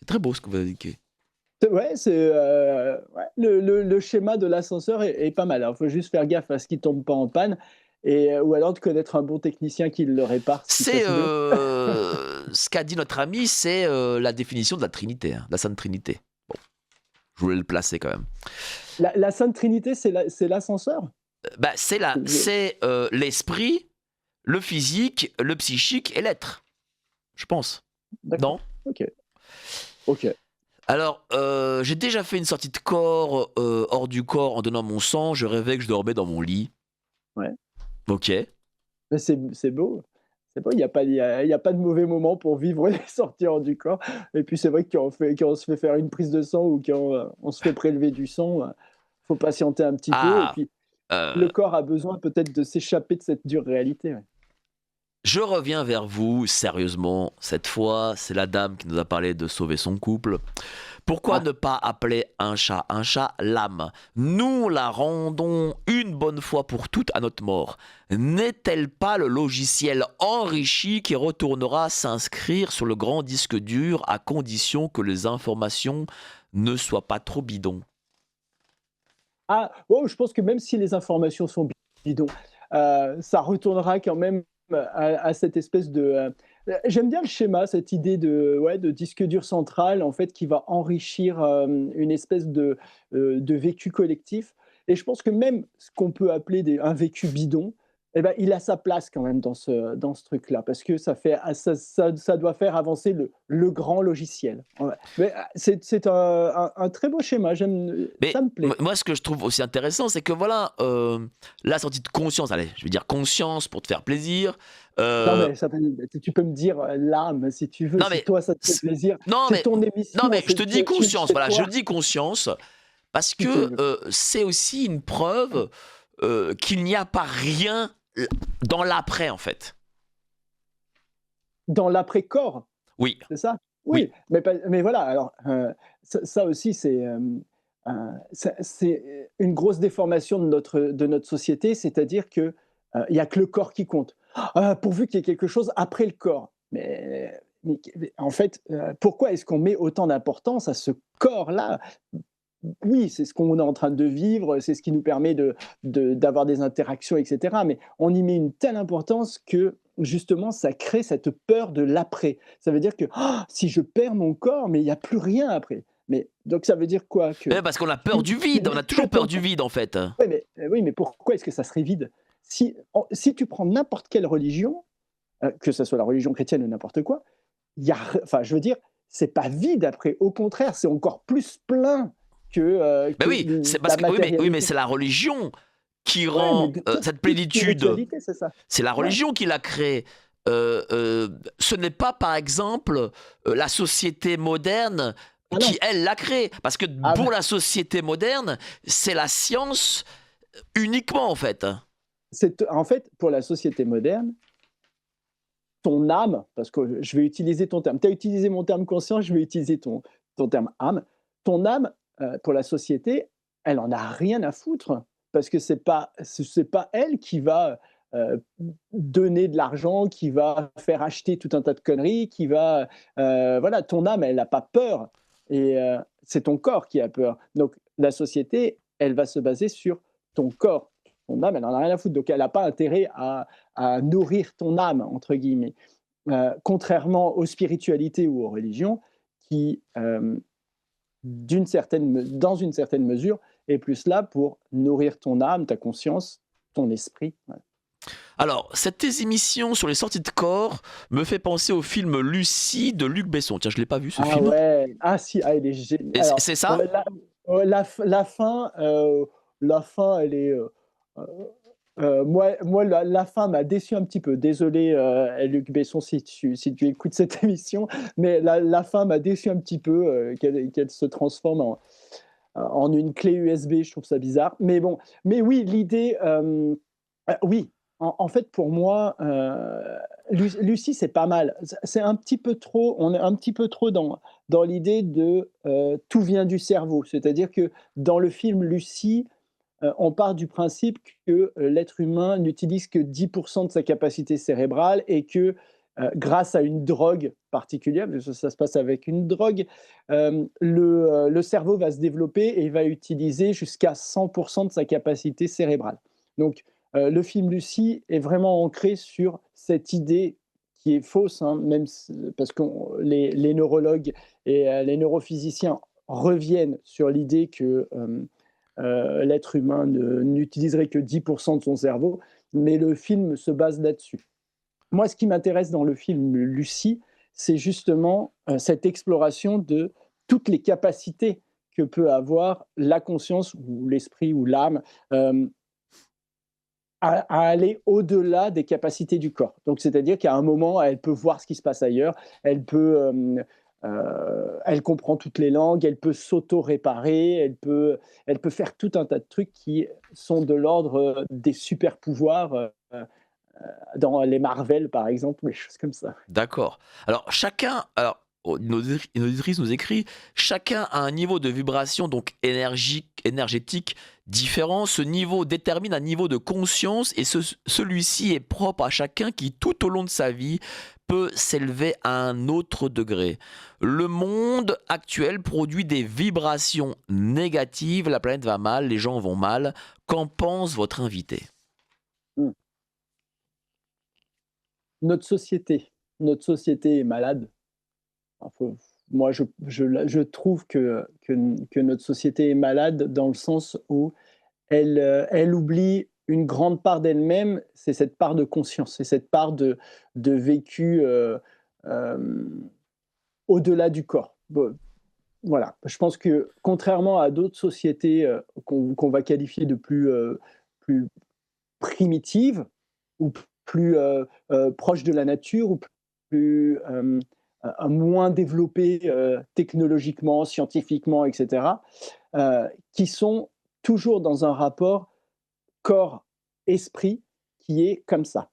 C'est très beau ce que vous indiquez. Ouais, ouais, le schéma de l'ascenseur est pas mal. Il faut juste faire gaffe à ce qu'il ne tombe pas en panne, ou alors de connaître un bon technicien qui le répare, ce qui C'est passe mieux. ce qu'a dit notre ami, c'est la définition de la Trinité, hein, de la Sainte Trinité. Bon, je voulais le placer quand même. La Sainte Trinité, c'est l'ascenseur? Bah, c'est l'esprit, le physique, le psychique et l'être, je pense. D'accord. Non? Ok. Ok. Alors, j'ai déjà fait une sortie de corps hors du corps en donnant mon sang. Je rêvais que je dormais dans mon lit. Ouais. Ok. Mais c'est beau. C'est beau, il y a pas de mauvais moment pour vivre les sorties hors du corps et puis c'est vrai que quand on se fait faire une prise de sang ou quand, on se fait prélever du sang, faut patienter un petit peu et Ah, puis le euh, corps a besoin peut-être de s'échapper de cette dure réalité, ouais. je reviens vers vous sérieusement. Cette fois, c'est la dame qui nous a parlé de sauver son couple. Pourquoi Ah, ne pas appeler un chat l'âme? Nous la rendons une bonne fois pour toutes à notre mort. N'est-elle pas le logiciel enrichi qui retournera s'inscrire sur le grand disque dur à condition que les informations ne soient pas trop bidons? oh, je pense que même si les informations sont bidons, ça retournera quand même à cette espèce de, j'aime bien le schéma, cette idée de ouais, de disque dur central, en fait, qui va enrichir, une espèce de vécu collectif et je pense que même ce qu'on peut appeler un vécu bidon et ben, il a sa place quand même dans ce truc-là parce que ça doit faire avancer le grand logiciel. Ouais. Mais, c'est un très beau schéma, Mais ça me plaît. moi, ce que je trouve aussi intéressant, c'est que voilà, la sortie de conscience, allez, je vais dire conscience pour te faire plaisir. Non, euh, mais tu peux me dire, l'âme si tu veux, non, si mais, toi ça te fait c'est- plaisir. non, C'est mais, ton non, émission, mais je te c'est dis tu conscience, fais voilà, je toi dis conscience parce si tu que veux. c'est aussi une preuve qu'il n'y a pas rien dans l'après, en fait. Dans l'après-corps, Oui, c'est ça? oui. Oui, mais voilà, alors, ça aussi c'est une grosse déformation de notre société, c'est-à-dire que, il y a que le corps qui compte. Pourvu qu'il y ait quelque chose après le corps. Mais en fait, pourquoi est-ce qu'on met autant d'importance à ce corps-là? Oui, c'est ce qu'on est en train de vivre, c'est ce qui nous permet d'avoir des interactions, et cetera. Mais on y met une telle importance que justement, ça crée cette peur de l'après. Ça veut dire que si je perds mon corps, mais il n'y a plus rien après. Mais donc ça veut dire quoi que Mais parce qu'on a peur si, du si vide, on a toujours peur ton du corps, vide, en fait. oui, mais pourquoi est-ce que ça serait vide? Si tu prends n'importe quelle religion, que ce soit la religion chrétienne ou n'importe quoi, enfin, je veux dire, c'est pas vide après. Au contraire, c'est encore plus plein Ben que oui, c'est parce la que oui, mais matérialité. c'est la religion qui Ouais, mais rend cette toute plénitude. spiritualité, c'est ça. C'est la Ouais. religion qui l'a créé. Ce n'est pas, par exemple, la société moderne Ah qui, non. elle, l'a créé. Parce que Ah pour bah, la société moderne, c'est la science uniquement, en fait. en fait, pour la société moderne, ton âme, parce que je vais utiliser ton terme, tu as utilisé mon terme conscience, je vais utiliser ton terme âme. Ton âme, pour la société, elle en a rien à foutre parce que c'est pas elle qui va donner de l'argent, qui va faire acheter tout un tas de conneries, voilà, ton âme, elle n'a pas peur et c'est ton corps qui a peur. Donc la société, elle va se baser sur ton corps. Ton âme, elle n'en a rien à foutre, donc elle n'a pas intérêt à nourrir ton âme, entre guillemets. Contrairement aux spiritualités ou aux religions qui, dans une certaine mesure, est plus là pour nourrir ton âme, ta conscience, ton esprit. Ouais. Alors, cette émission sur les sorties de corps me fait penser au film Lucie de Luc Besson. Tiens, je ne l'ai pas vu, ce Ah film. ouais, ah si, il est génial. Et Alors, c'est ça? la fin, elle est. Moi la fin m'a déçu un petit peu. Désolé, Luc Besson, si tu écoutes cette émission, mais la fin m'a déçu un petit peu, qu'elle se transforme en une clé USB. Je trouve ça bizarre. Mais bon, mais oui, l'idée, oui, en fait, pour moi, Lucie, c'est pas mal. C'est un petit peu trop, on est un petit peu trop dans l'idée de tout vient du cerveau. C'est-à-dire que dans le film Lucie, on part du principe que l'être humain n'utilise que 10% de sa capacité cérébrale et que grâce à une drogue particulière, parce que ça se passe avec une drogue, le cerveau va se développer et il va utiliser jusqu'à 100% de sa capacité cérébrale. Donc, le film Lucie est vraiment ancré sur cette idée qui est fausse, hein, parce que les neurologues et les neurophysiciens reviennent sur l'idée que l'être humain n'utiliserait que 10% de son cerveau, mais le film se base là-dessus. Moi, ce qui m'intéresse dans le film Lucie, c'est justement cette exploration de toutes les capacités que peut avoir la conscience ou l'esprit ou l'âme euh, à aller au-delà des capacités du corps. Donc, c'est-à-dire qu'à un moment, elle peut voir ce qui se passe ailleurs, elle comprend toutes les langues, elle peut s'auto-réparer, elle peut faire tout un tas de trucs qui sont de l'ordre des super pouvoirs dans les Marvel, par exemple, ou des choses comme ça. D'accord. Alors chacun, une auditrice nous écrit, chacun a un niveau de vibration donc énergétique différent. Ce niveau détermine un niveau de conscience et celui-ci est propre à chacun qui tout au long de sa vie peut s'élever à un autre degré. Le monde actuel produit des vibrations négatives, la planète va mal, les gens vont mal. Qu'en pense votre invité? Mm. Notre société, notre société est malade. Enfin, moi, je trouve que notre société est malade dans le sens où elle oublie une grande part d'elle-même, c'est cette part de conscience, c'est cette part de vécu euh, au-delà du corps. Bon, voilà, je pense que contrairement à d'autres sociétés qu'on va qualifier de plus primitives ou plus proches de la nature ou plus moins développées technologiquement, scientifiquement, etc., qui sont toujours dans un rapport corps-esprit qui est comme ça.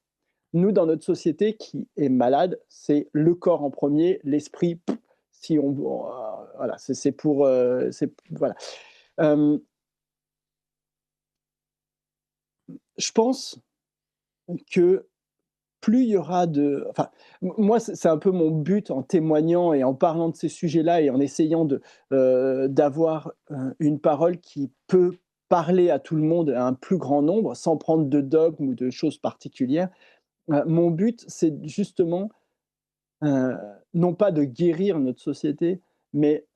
Nous, dans notre société qui est malade, c'est le corps en premier, l'esprit, si on, voilà, c'est pour, voilà. Euh, je pense que plus il y aura de, enfin, moi, c'est un peu mon but en témoignant et en parlant de ces sujets-là et en essayant d'avoir une parole qui peut parler à tout le monde, à un plus grand nombre, sans prendre de dogmes ou de choses particulières. Mon but, c'est justement euh, non pas de guérir notre société, mais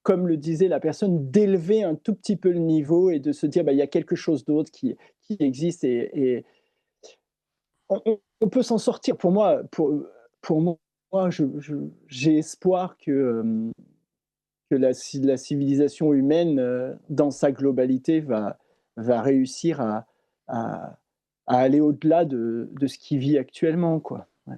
comme le disait la personne, d'élever un tout petit peu le niveau et de se dire, bah, il y a quelque chose d'autre qui existe et on peut s'en sortir. Pour moi j'ai espoir que la civilisation humaine, dans sa globalité, va réussir à, à aller au-delà de ce qui vit actuellement, quoi. Ouais.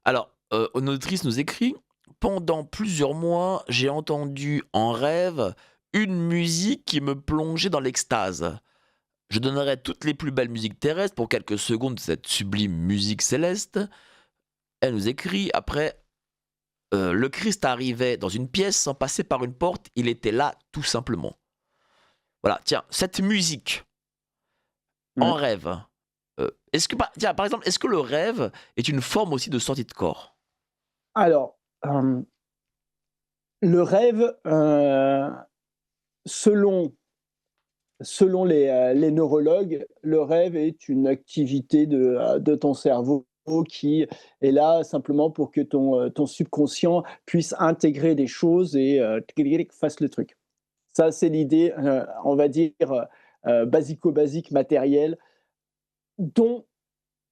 Alors, une auditrice nous écrit: «Pendant plusieurs mois, j'ai entendu en rêve une musique qui me plongeait dans l'extase. Je donnerais toutes les plus belles musiques terrestres pour quelques secondes de cette sublime musique céleste.» Elle nous écrit après: «Le Christ arrivait dans une pièce sans passer par une porte, il était là tout simplement.» Voilà, tiens, cette musique en Ouais. rêve, est-ce que tiens, par exemple, est-ce que le rêve est une forme aussi de sortie de corps? Alors, le rêve, selon les neurologues, le rêve est une activité de ton cerveau qui est là simplement pour que ton subconscient puisse intégrer des choses et fasse le truc. Ça, c'est l'idée, on va dire, basico-basique, matérielle, dont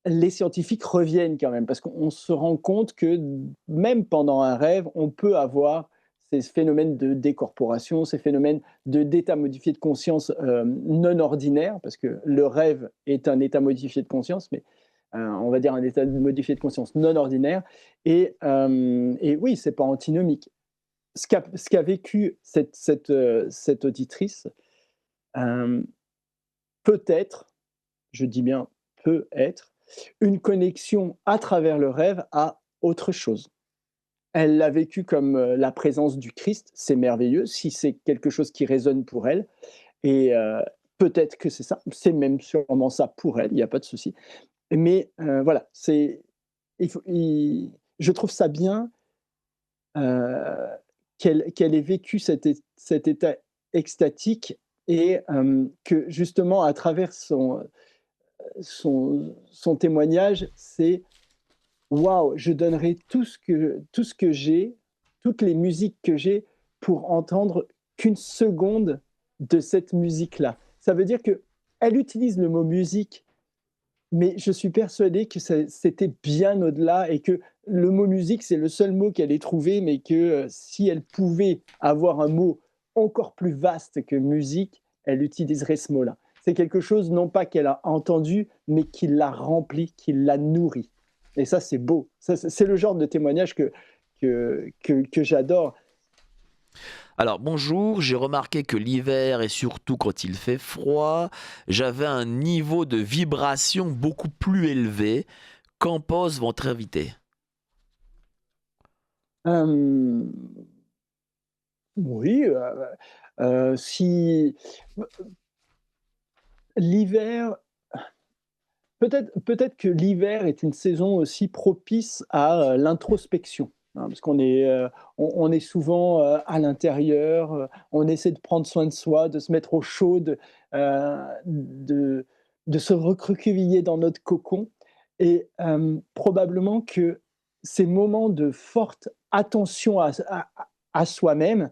les scientifiques reviennent quand même, parce qu'on se rend compte que même pendant un rêve, on peut avoir ces phénomènes de décorporation, ces phénomènes d'état modifié de conscience non ordinaire, parce que le rêve est un état modifié de conscience, mais on va dire un état modifié de conscience non ordinaire. Et oui, c'est pas antinomique. Ce qu'a vécu cette auditrice, euh, peut-être, je dis bien peut être, une connexion à travers le rêve à autre chose. Elle l'a vécu comme la présence du Christ, c'est merveilleux, si c'est quelque chose qui résonne pour elle, et peut-être que c'est ça, c'est même sûrement ça pour elle, il n'y a pas de souci. Mais voilà, je trouve ça bien qu'elle ait vécu cet état extatique et que justement à travers son témoignage, c'est waouh, je donnerai tout ce que j'ai, toutes les musiques que j'ai pour entendre qu'une seconde de cette musique-là. Ça veut dire que elle utilise le mot musique, mais je suis persuadé que c'était bien au-delà et que le mot musique, c'est le seul mot qu'elle ait trouvé, mais que si elle pouvait avoir un mot encore plus vaste que musique, elle utiliserait ce mot-là. c'est quelque chose non pas qu'elle a entendu, mais qui l'a rempli, qui l'a nourri. Et ça, c'est beau. Ça, c'est le genre de témoignage que j'adore. Alors bonjour, j'ai remarqué que l'hiver et surtout quand il fait froid, j'avais un niveau de vibration beaucoup plus élevé. Qu'en pense votre invité? Euh, oui, si l'hiver, peut-être que l'hiver est une saison aussi propice à l'introspection, hein, parce on est souvent à l'intérieur, on essaie de prendre soin de soi, de se mettre au chaud, de, de se recroqueviller dans notre cocon. Et probablement que ces moments de forte attention à soi-même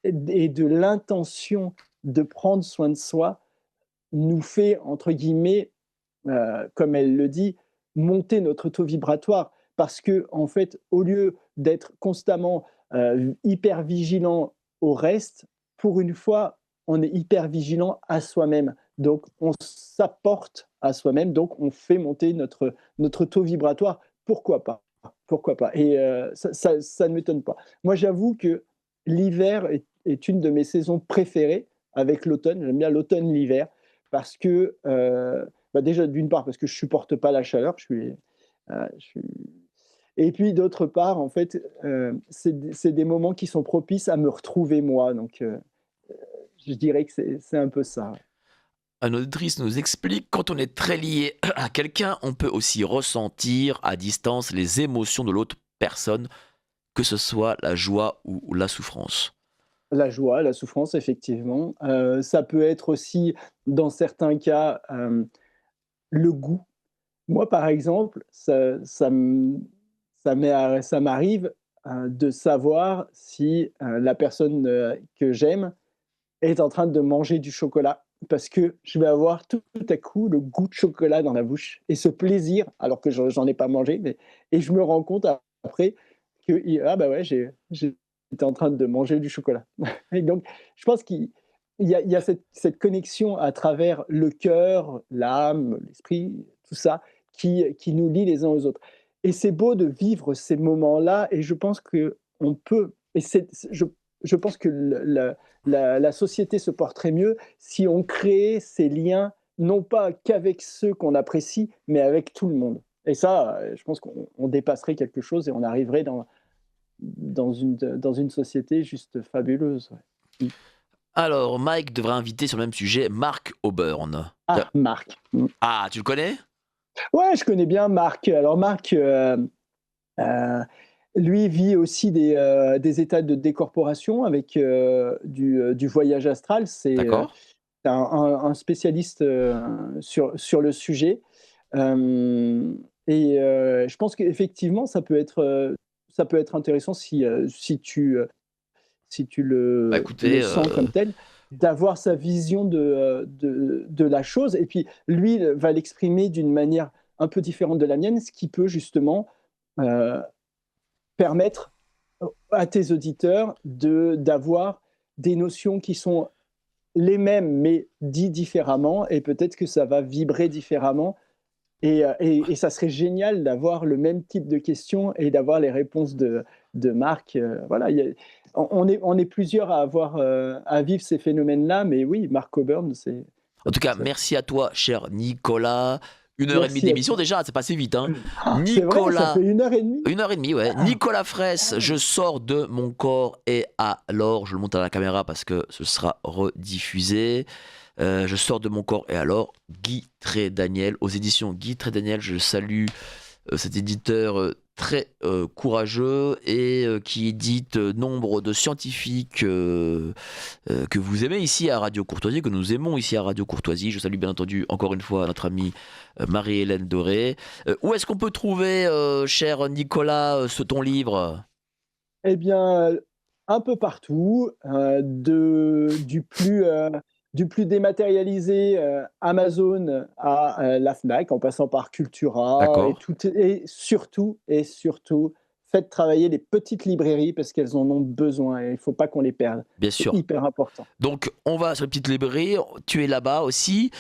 et de l'intention de prendre soin de soi nous fait, entre guillemets, comme elle le dit, monter notre taux vibratoire. Parce que, en fait, au lieu d'être constamment hyper vigilant au reste, pour une fois, on est hyper vigilant à soi-même. Donc, on s'apporte à soi-même, donc on fait monter notre taux vibratoire. Pourquoi pas? Pourquoi pas? Et ça ne m'étonne pas. Moi, j'avoue que l'hiver est une de mes saisons préférées avec l'automne. J'aime bien l'automne, l'hiver, parce que bah déjà, d'une part, parce que je supporte pas la chaleur, je suis... Et puis d'autre part, en fait, c'est des moments qui sont propices à me retrouver moi. Donc, je dirais que c'est un peu ça. Un auditrice nous explique, quand on est très lié à quelqu'un, on peut aussi ressentir à distance les émotions de l'autre personne, que ce soit la joie ou la souffrance. La joie, la souffrance, effectivement. Ça peut être aussi, dans certains cas, le goût. Moi, par exemple, ça m'arrive de savoir si la personne que j'aime est en train de manger du chocolat. Parce que je vais avoir tout à coup le goût de chocolat dans la bouche et ce plaisir, alors que j'en ai pas mangé, et je me rends compte après que ah bah ouais, j'étais en train de manger du chocolat. Et donc, je pense qu'il y a cette connexion à travers le cœur, l'âme, l'esprit, tout ça, qui nous lie les uns aux autres. Et c'est beau de vivre ces moments-là, et je pense que on peut, et je pense que la société se porterait mieux si on créait ces liens, non pas qu'avec ceux qu'on apprécie, mais avec tout le monde. Et ça, je pense qu'on dépasserait quelque chose et on arriverait dans une société juste fabuleuse. Ouais. Alors, Mike devrait inviter sur le même sujet Mark Auburn. Ah, Marc. Ah, tu le connais? Ouais, je connais bien Marc. Alors Marc, euh, lui vit aussi des états de décorporation avec du voyage astral. D'accord. C'est un spécialiste sur le sujet. Euh, et je pense qu'effectivement, ça peut être intéressant si tu Bah le écoutez, sens comme tel, d'avoir sa vision de la chose. Et puis, lui va l'exprimer d'une manière un peu différente de la mienne, ce qui peut justement euh, permettre à tes auditeurs d'avoir des notions qui sont les mêmes, mais dites différemment, et peut-être que ça va vibrer différemment. Et ça serait génial d'avoir le même type de questions et d'avoir les réponses de Marc. Voilà, on est plusieurs à vivre ces phénomènes-là, mais oui, Marc Coburn, en tout cas, ça- merci à toi, cher Nicolas. 1 heure et demie merci à d'émission toi. déjà, c'est passé vite, hein. Ah, c'est vrai, ça fait Nicolas, 1 heure et demie. 1 heure et demie, ouais. Ah, Nicolas ah Fraisse, ouais. je sors de mon corps et alors, je le monte à la caméra parce que ce sera rediffusé. Je sors de mon corps et alors, Guy Trédaniel, aux éditions Guy Trédaniel, je salue cet éditeur très courageux et qui édite nombre de scientifiques que vous aimez ici à Radio Courtoisie, que nous aimons ici à Radio Courtoisie. Je salue bien entendu encore une fois notre amie Marie-Hélène Doré. Où est-ce qu'on peut trouver, cher Nicolas, ton livre? Eh bien, un peu partout, du plus dématérialisé, Amazon à la Fnac, en passant par Cultura, D'accord. et surtout, faites travailler les petites librairies parce qu'elles en ont besoin et il ne faut pas qu'on les perde. Bien sûr. C'est hyper important. Donc, on va sur les petites librairies. Tu es là-bas aussi.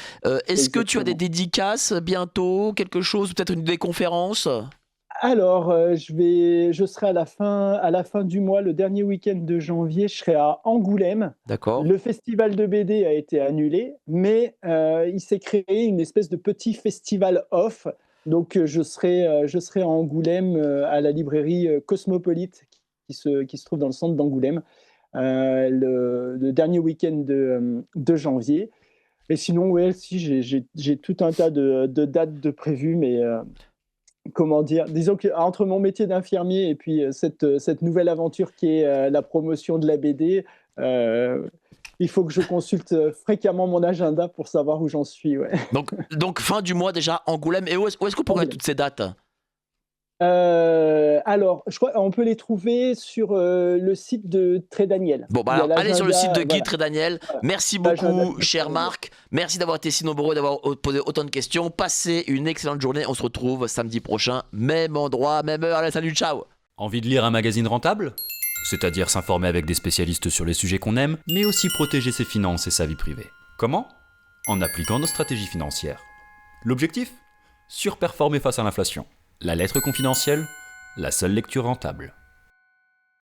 Est-ce que tu as des Exactement. dédicaces bientôt, quelque chose, peut-être des conférences? Alors, je serai à la fin du mois, le dernier week-end de janvier, je serai à Angoulême. D'accord. Le festival de BD a été annulé, mais il s'est créé une espèce de petit festival off. Donc, je serai à Angoulême, à la librairie Cosmopolite, qui se trouve dans le centre d'Angoulême, le dernier week-end de janvier. Et sinon, ouais, si, j'ai tout un tas de dates de prévues, mais comment dire, disons qu'entre mon métier d'infirmier et puis cette nouvelle aventure qui est la promotion de la BD, il faut que je consulte fréquemment mon agenda pour savoir où j'en suis. Ouais. Donc, fin du mois déjà, Angoulême. Et où est-ce qu'on pourrait Angoulême. toutes ces dates? Alors, je crois qu'on peut les trouver sur le site de Très Daniel. Bon, bah Il y a alors, allez sur le site de l'agenda, Guy Trédaniel. voilà, Merci l'agenda beaucoup, de cher Très Daniel. Marc. Merci d'avoir été si nombreux, d'avoir posé autant de questions. Passez une excellente journée. On se retrouve samedi prochain, même endroit, même heure. Allez, salut, ciao. Envie de lire un magazine rentable ? C'est-à-dire s'informer avec des spécialistes sur les sujets qu'on aime, mais aussi protéger ses finances et sa vie privée. Comment ? En appliquant nos stratégies financières. L'objectif ? Surperformer face à l'inflation. La lettre confidentielle ? La seule lecture rentable.